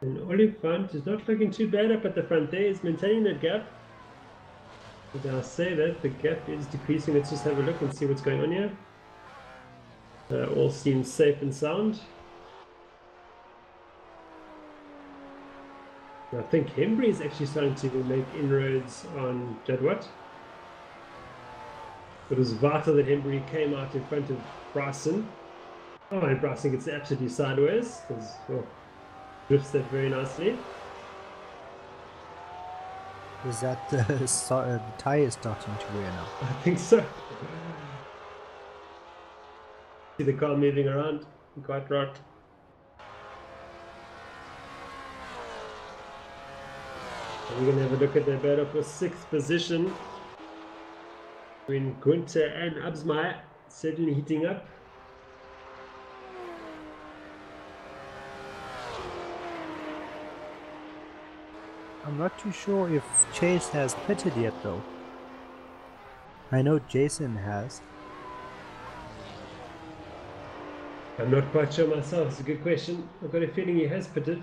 And Oliphant is not looking too bad up at the front there. He's maintaining that gap. But I'll say that the gap is decreasing. Let's just have a look and see what's going on here. All seems safe and sound. I think Hembry is actually starting to make inroads on Jadwat. It was vital that Hembry came out in front of Bryson. Oh, and Bryson gets absolutely sideways because, well, drifts that very nicely. Is that the tire starting to wear now? I think so. See the car moving around, quite right. We're going to have a look at the battle for 6th position between Gunther and Absmeyer, certainly heating up. I'm not too sure if Chase has pitted yet though. I know Jason has. I'm not quite sure myself, it's a good question. I've got a feeling he has pitted.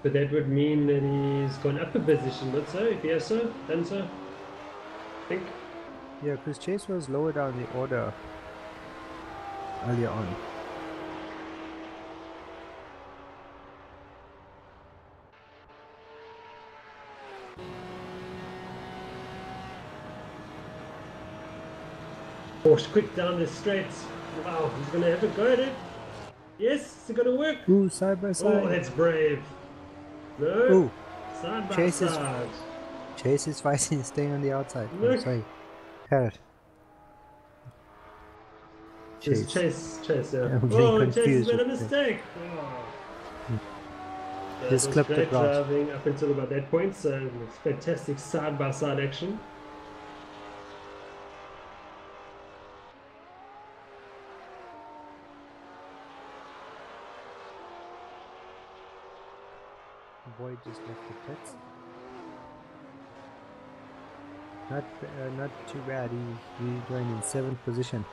But that would mean that he's gone up a position, not so? If he has so, then so. I think. Yeah, because Chase was lower down the order earlier on. Porsche quick down the straight. Wow, he's going to have a go at it. Yes, it's going to work. Ooh, side by side. Oh, that's brave. No. Ooh. Side by Chase side. Chase is fighting, staying on the outside. Look. Oh, sorry. Parrot. Chase, yeah. I'm Oh, getting Chase has confused made a with mistake. Just clipped the glass. Driving up until about that point, so fantastic side-by-side action. Boyd just left the pits. Not too bad. He joined in 7th position.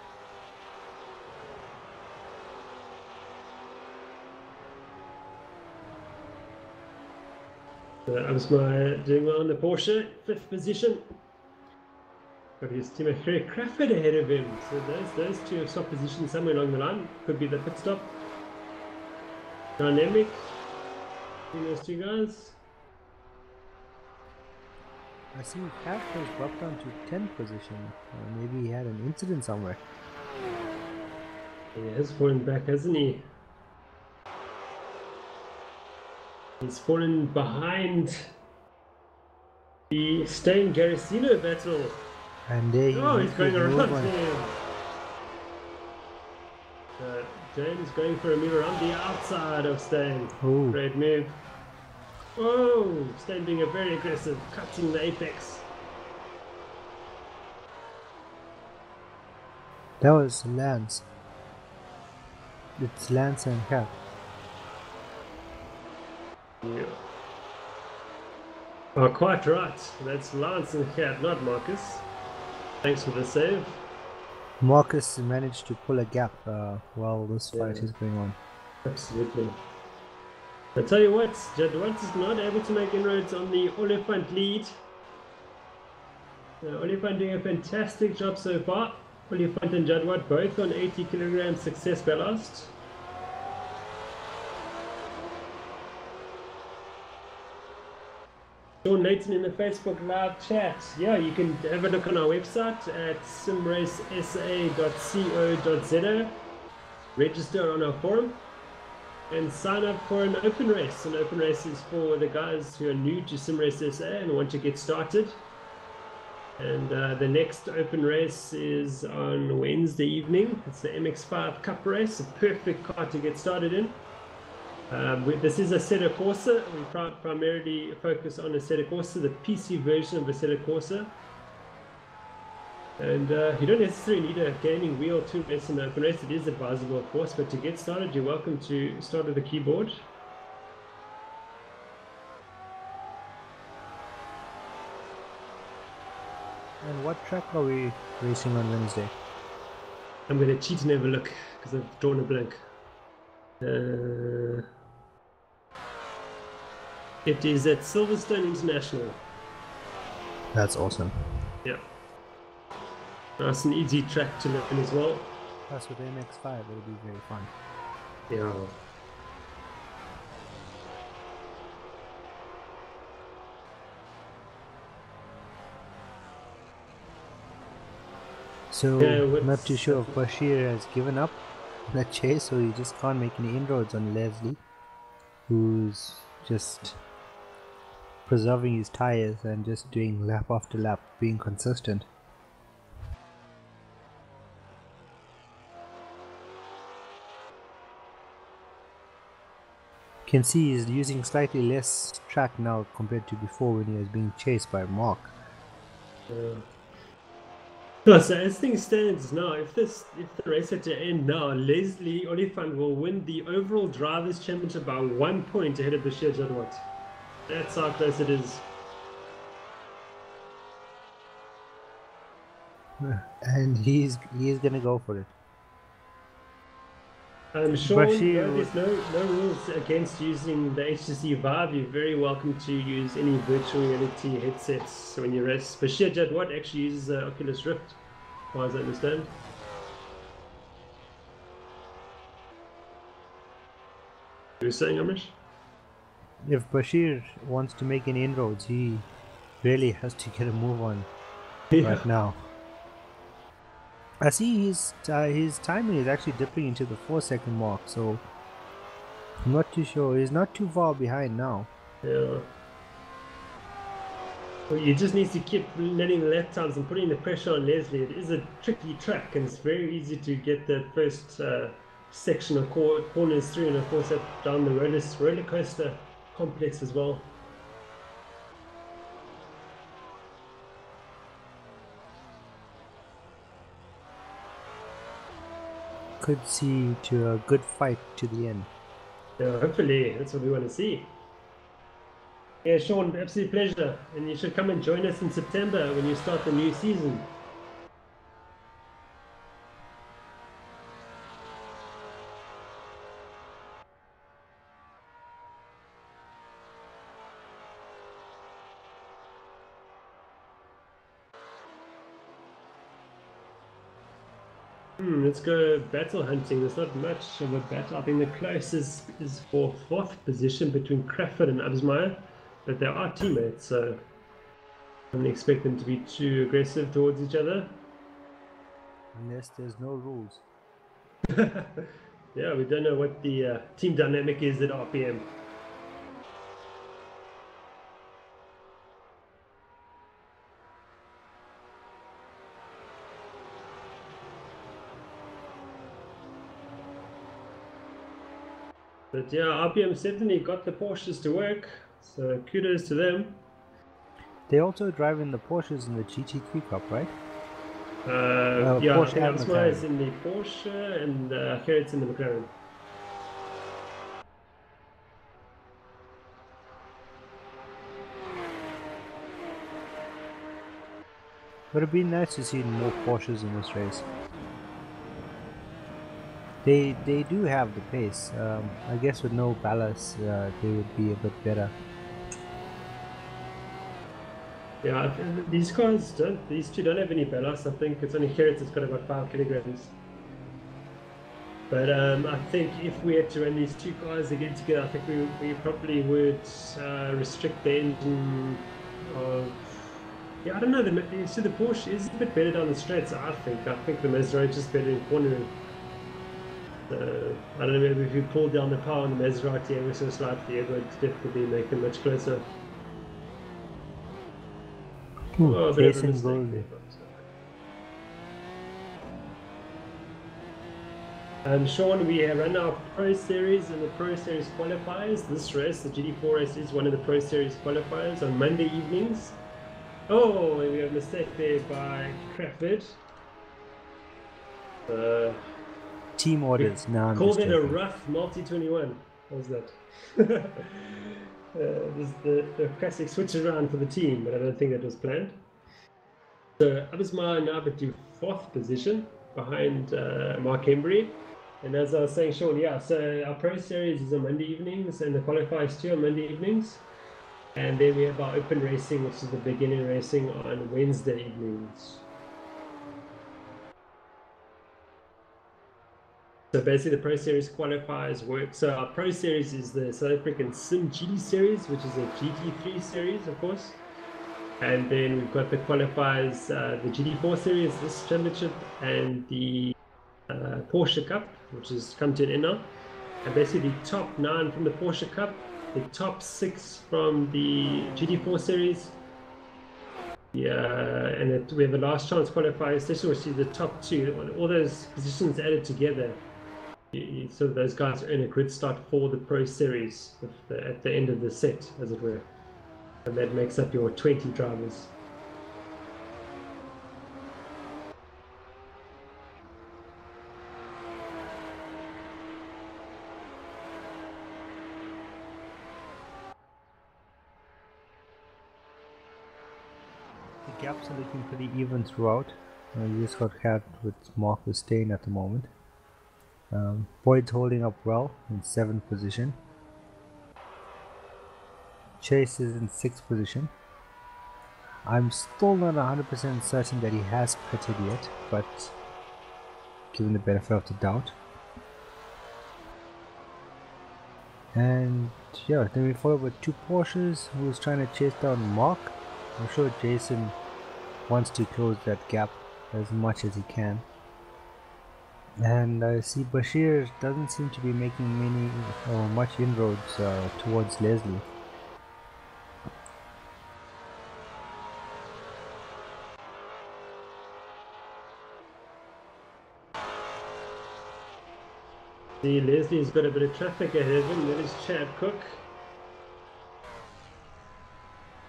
Absmeyer doing well on the Porsche, 5th position. Got his teammate Craig Crawford ahead of him. So those two have stopped position somewhere along the line. Could be the pit stop. Dynamic between those two guys. I see Pat has dropped down to 10th position. Maybe he had an incident somewhere. He has fallen back, hasn't he? He's fallen behind the Stain Garrisino battle. And there he he's going around one. him. James going for a move around the outside of Stain. Ooh. Great move. Oh, Stain being a very aggressive, cutting the apex. That was Lance. It's Lance and Cap. Yeah. Oh, quite right. That's Lance and Cat, not Marcus. Thanks for the save. Marcus managed to pull a gap while this fight is going on. Absolutely. I tell you what, Jadwat is not able to make inroads on the Oliphant lead. Oliphant doing a fantastic job so far. Oliphant and Jadwat both on 80 kilograms success ballast. Sean Layton in the Facebook live chat. Yeah, you can have a look on our website at simracesa.co.za. Register on our forum and sign up for an open race. An open race is for the guys who are new to SimRace SA and want to get started. And the next open race is on Wednesday evening. It's the MX5 Cup race, a perfect car to get started in. This is a Assetto Corsa. We primarily focus on a Assetto Corsa, the PC version of a Assetto Corsa. And you don't necessarily need a gaming wheel to race an open race. It is advisable, of course, but to get started, you're welcome to start with a keyboard. And what track are we racing on Wednesday? I'm going to cheat and have a look because I've drawn a blank. It is at Silverstone International. That's awesome. Yeah. Nice and easy track to learn as well. Plus with MX5, it'll be very fun. Yeah. So, I'm not too sure if Bashir has given up that chase, so he just can't make any inroads on Leslie, who's just preserving his tires and just doing lap after lap, being consistent. You can see he's using slightly less track now compared to before when he was being chased by Mark. No, so as things stands now, if the race had to end now, Leslie Oliphant will win the overall drivers' championship by 1 point ahead of Bashir Jadwat. That's how close it is. And he's gonna go for it. I'm sure there's no rules against using the HTC Vive. You're very welcome to use any virtual reality headsets when you race. Bashir Jadwat actually uses the Oculus Rift, as far as I understand. You were saying, Amrish? If Bashir wants to make any inroads, he really has to get a move on right now. I see his timing is actually dipping into the 4-second mark, so I'm not too sure. He's not too far behind now. Yeah. Well, you just need to keep letting the lap times and putting the pressure on Leslie. It is a tricky track, and it's very easy to get that first section of corners through, and of course down the roller coaster complex as well. Could see to a good fight to the end. Yeah, hopefully that's what we want to see. Yeah, Sean, absolute pleasure, and you should come and join us in September when you start the new season. Let's go battle hunting. There's not much of a battle. I think the closest is for 4th position between Crawford and Absmeyer, but they are teammates, so I don't expect them to be too aggressive towards each other. Unless there's no rules. Yeah, we don't know what the team dynamic is at RPM. But yeah, RPM certainly got the Porsches to work, so kudos to them. They also drive in the Porsches in the GT3 Cup, right? Yeah, Porsche and Absmeyer is in the Porsche and Gerrit's in the McLaren. But it'd be nice to see more Porsches in this race. They do have the pace. I guess with no ballast, they would be a bit better. Yeah, these cars don't. These two don't have any ballast. I think it's only Gerrit's that's got about 5 kilograms. But I think if we had to run these two cars again together, I think we probably would restrict the engine Yeah, I don't know. So the Porsche is a bit better down the straights, I think. I think the Maserati is just better in cornering. I don't know, maybe if you pull down the power on the Maserati ever so slightly, it would definitely make them much closer. Oh, a bit of a mistake there. Sean, we have run our Pro Series and the Pro Series qualifiers. This race, the GT4 race, is one of the Pro Series qualifiers on Monday evenings. Oh, we have a mistake there by Crawford. Team orders. Now I'm called just it a joking. rough multi-21. What was that? This is the classic switch around for the team, but I don't think that was planned. So Abisma now up to 4th position behind Mark Embry. And as I was saying, Sean, yeah, so our Pro Series is on Monday evenings and the qualifiers too on Monday evenings. And then we have our open racing, which is the beginning racing on Wednesday evenings. So basically the Pro Series qualifiers work. So our Pro Series is the South African simGT series, which is a GT3 series, of course. And then we've got the qualifiers, the GT4 series, this championship, and the Porsche Cup, which has come to an end now. And basically the top 9 from the Porsche Cup, the top 6 from the GT4 series. Yeah, and we have a last chance qualifiers. This will see the top 2, all those positions added together. So those guys earn a grid start for the Pro Series at the end of the set, as it were. And that makes up your 20 drivers. The gaps are looking pretty even throughout. You just got had with Marcus staying at the moment. Boyd's holding up well in 7th position. Chase is in 6th position. I'm still not 100% certain that he has pitted yet, but given the benefit of the doubt. And yeah, then we followed with 2 Porsches who's trying to chase down Mark. I'm sure Jason wants to close that gap as much as he can. And I see Bashir doesn't seem to be making many or much inroads towards Leslie. See, Leslie's got a bit of traffic ahead of him. That is Chad Cook.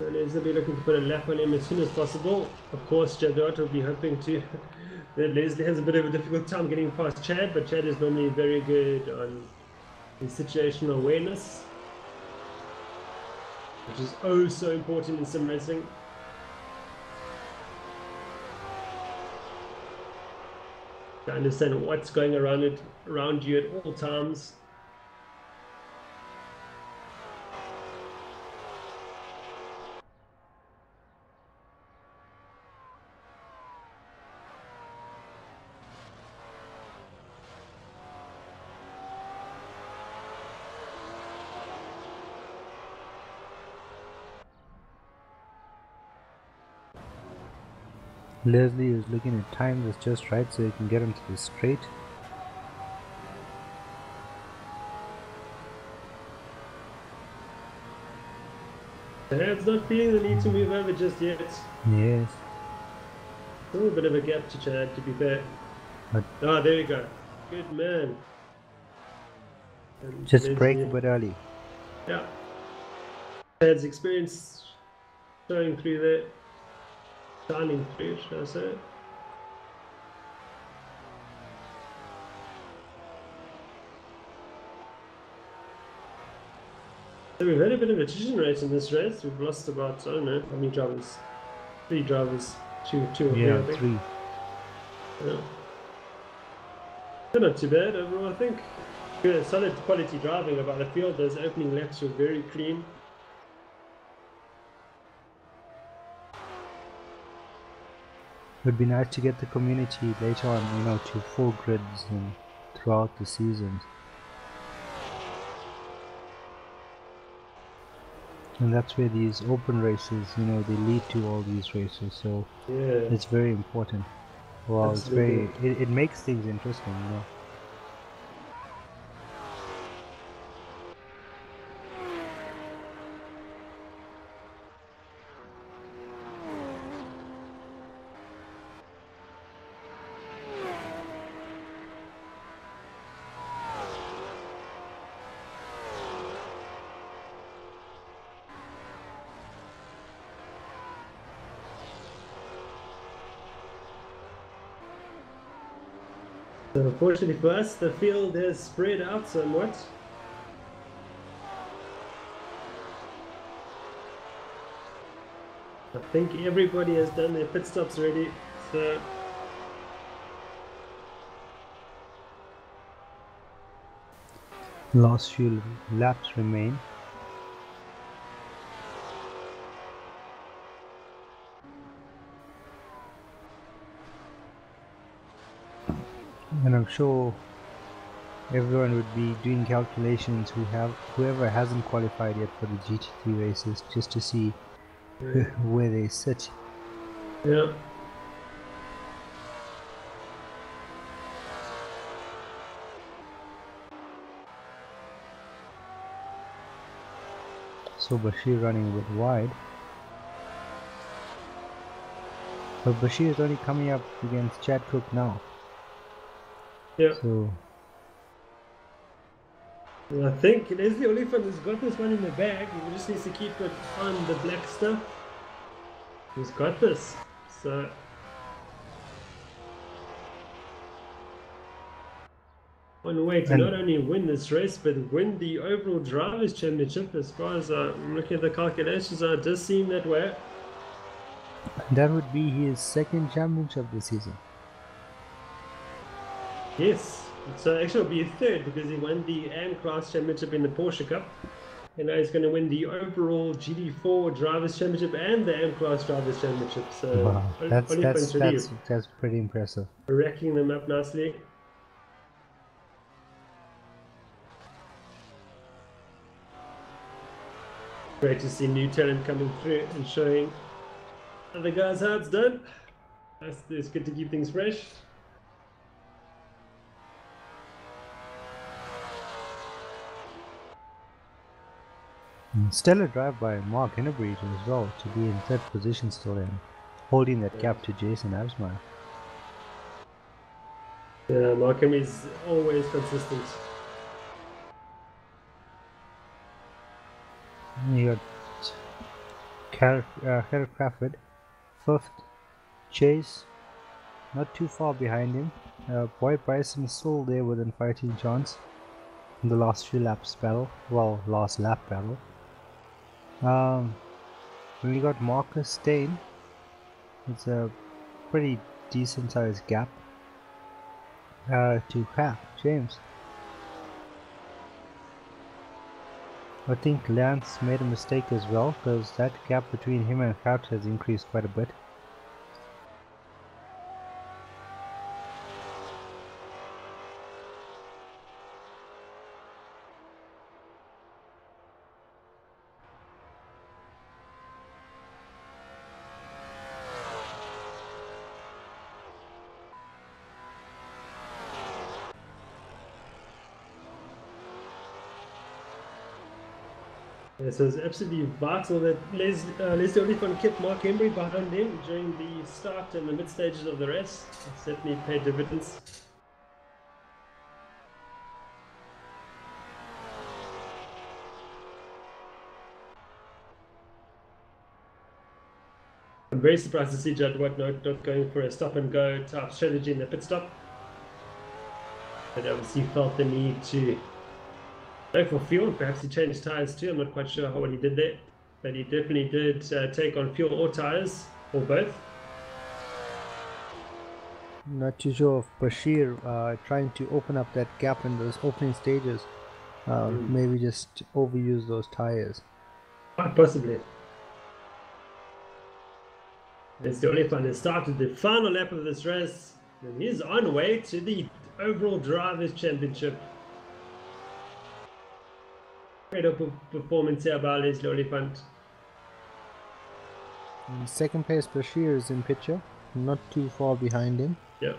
So Leslie will be looking to put a lap on him as soon as possible. Of course, Jadot will be hoping to. Leslie has a bit of a difficult time getting past Chad, but Chad is normally very good on his situational awareness, which is oh so important in sim racing. To understand what's going around you at all times. Leslie is looking at time that's just right so he can get into the straight. Perhaps not feeling the need to move over just yet. Yes. Still a bit of a gap to Chad, to be fair. But there we go. Good man. And just break a bit early. Yeah. Chad's experience showing through there. Shining through, should I say. So we've had a bit of a decision rate in this race. We've lost about, I don't know, how many drivers? 3 drivers. Two or three, I think. 3. Yeah. They're not too bad overall, I think. Good, solid quality driving about the field. Those opening laps were very clean. It would be nice to get the community later on, to full grids and throughout the seasons. And that's where these open races, you know, they lead to all these races. So Yeah, it's very important. Well, it's absolutely. it makes things interesting, you know. So unfortunately for us, the field has spread out somewhat. I think everybody has done their pit stops already. So Last few laps remain. And I'm sure everyone would be doing calculations whoever hasn't qualified yet for the GT3 races just to see where they sit. yeah. So Bashir running a bit wide. But Bashir is only coming up against Chad Cook now. Yeah. So I think Leslie Oliphant has got this one in the bag. He just needs to keep it on the black stuff. He's got this. So on the way to not only win this race, but win the overall Drivers' Championship. As far as I'm looking at the calculations, it does seem that way. that would be his second championship this season. Yes. So actually it'll be a third because he won the AM Class Championship in the Porsche Cup. And now he's going to win the overall GT4 Drivers' Championship and the AM Class Drivers' Championship. So Wow, that's pretty impressive. racking them up nicely. Great to see new talent coming through and showing other guys how it's done. It's good to keep things fresh. Stellar drive by Mark Hinebreed as well to be in third position still and holding that gap to Jason Absmeyer. Yeah, Markham is always consistent. You got Harry Crawford, fifth. Chase, not too far behind him. Boy Bryson is still there within fighting chance in the last few laps battle. Well, last lap battle. Then we got Marcus Stain. It's a pretty decent sized gap to James. I think Lance made a mistake as well because that gap between him and Kraft has increased quite a bit. Yeah, so it's absolutely vital that Leslie Oliphant kept Mark Embry behind him during the start and the mid stages of the race. It certainly paid dividends. I'm very surprised to see Judd Watt not going for a stop and go type strategy in the pit stop. But obviously felt the need to go for fuel. Perhaps he changed tires too. I'm not quite sure what he did there. But he definitely did take on fuel or tires, or both. Not too sure if Bashir trying to open up that gap in those opening stages, maybe just overuse those tires. Quite possibly. It's the only fun that started the final lap of this race, and he's on way to the overall Drivers' Championship. performance here by Leslie Oliphant. In second place, Bashir is in picture, not too far behind him. Yeah.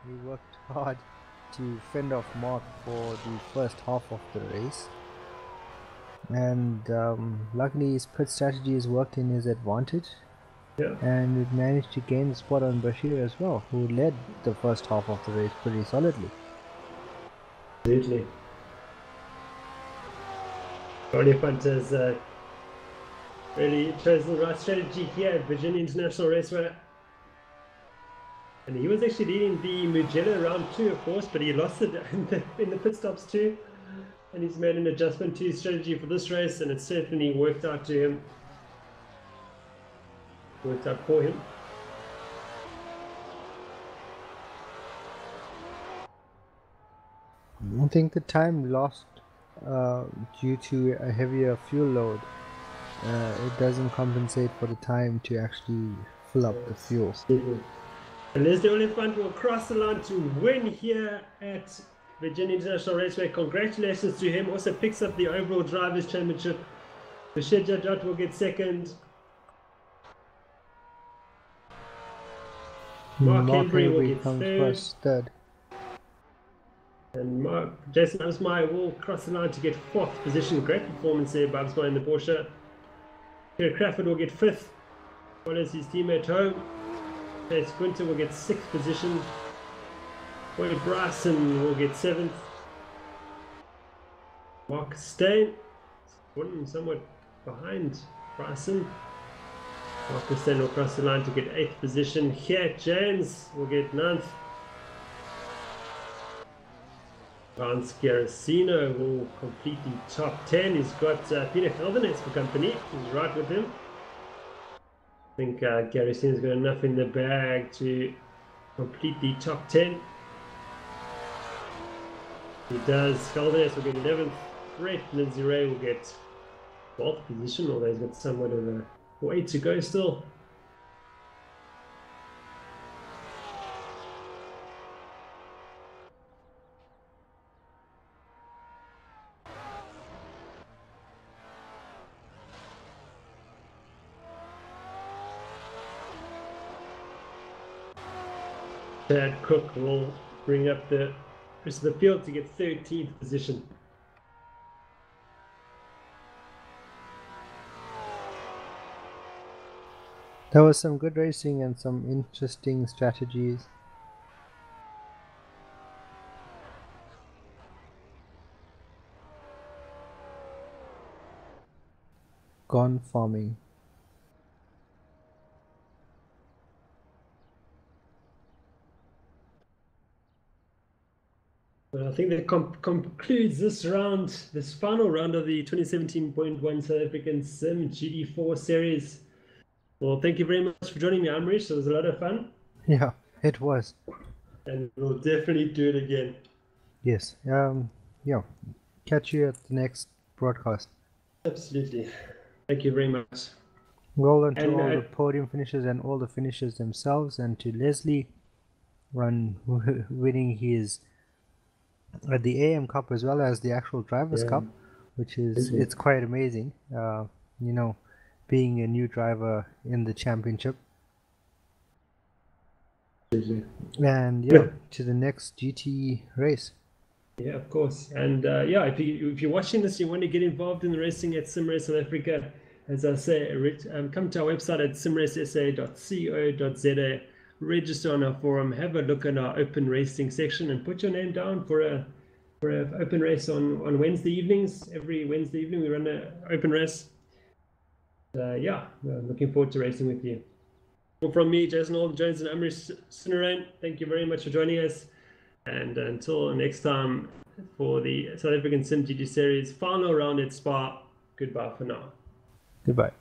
He worked hard to fend off Mark for the first half of the race, and luckily his pit strategy has worked in his advantage. Yeah. And it managed to gain the spot on Bashir as well, who led the first half of the race pretty solidly. Absolutely. Oliphant has really chosen the right strategy here at Virginia International Raceway. And he was actually leading the Mugello round 2, of course, but he lost it in the pit stops too. And he's made an adjustment to his strategy for this race, and it certainly worked out to him. Worked out for him. I think the time lost due to a heavier fuel load, it doesn't compensate for the time to actually fill up the fuel. And Leslie Oliphant will cross the line to win here at Virginia International Raceway. Congratulations to him. Also picks up the overall Drivers' Championship. Bashir Jajat will get second. Mark Henry will get third. And Jason Absmeyer will cross the line to get fourth position. Great performance there by Absmeyer in the Porsche. Kerry Crawford will get fifth. Follows his teammate home. Chase Quinter will get sixth position. Boyd Bryson will get seventh. Mark Stein somewhat behind Bryson. Marcus Stein will cross the line to get eighth position. Here James will get ninth. Vance Garacino will complete the top 10. He's got Peter Holden-Jones for company. He's right with him. I think Garacino's got enough in the bag to complete the top 10. He does. Holden-Jones will get 11th. Brett Lindsay Ray will get 12th position, although he's got somewhat of a way to go still. Chad Cook will bring up the rest of the field to get 13th position. There was some good racing and some interesting strategies. Gone farming. Well, I think that concludes this round, this final round of the 2017.1 South African simGT4 series. Well, thank you very much for joining me, Amrish. It was a lot of fun. Yeah, it was. And we'll definitely do it again. Yes. Yeah. Catch you at the next broadcast. Absolutely. Thank you very much. Well done to all the podium finishers and all the finishers themselves, and to Leslie winning his at the AM Cup as well as the actual Drivers' Cup, which is it's quite amazing. You know, being a new driver in the championship. And to the next GT race. Yeah, of course. And if you're watching this, you want to get involved in the racing at SimRace South Africa, as I say, come to our website at simracesa.co.za, register on our forum, have a look at our open racing section, and put your name down for an open race on Wednesday evenings. Every Wednesday evening we run an open race. Looking forward to racing with you. Well, from me, Jason Holden-Jones and Amrish Seunarain, thank you very much for joining us. And until next time for the South African simGT series final round at Spa, Goodbye for now. Goodbye.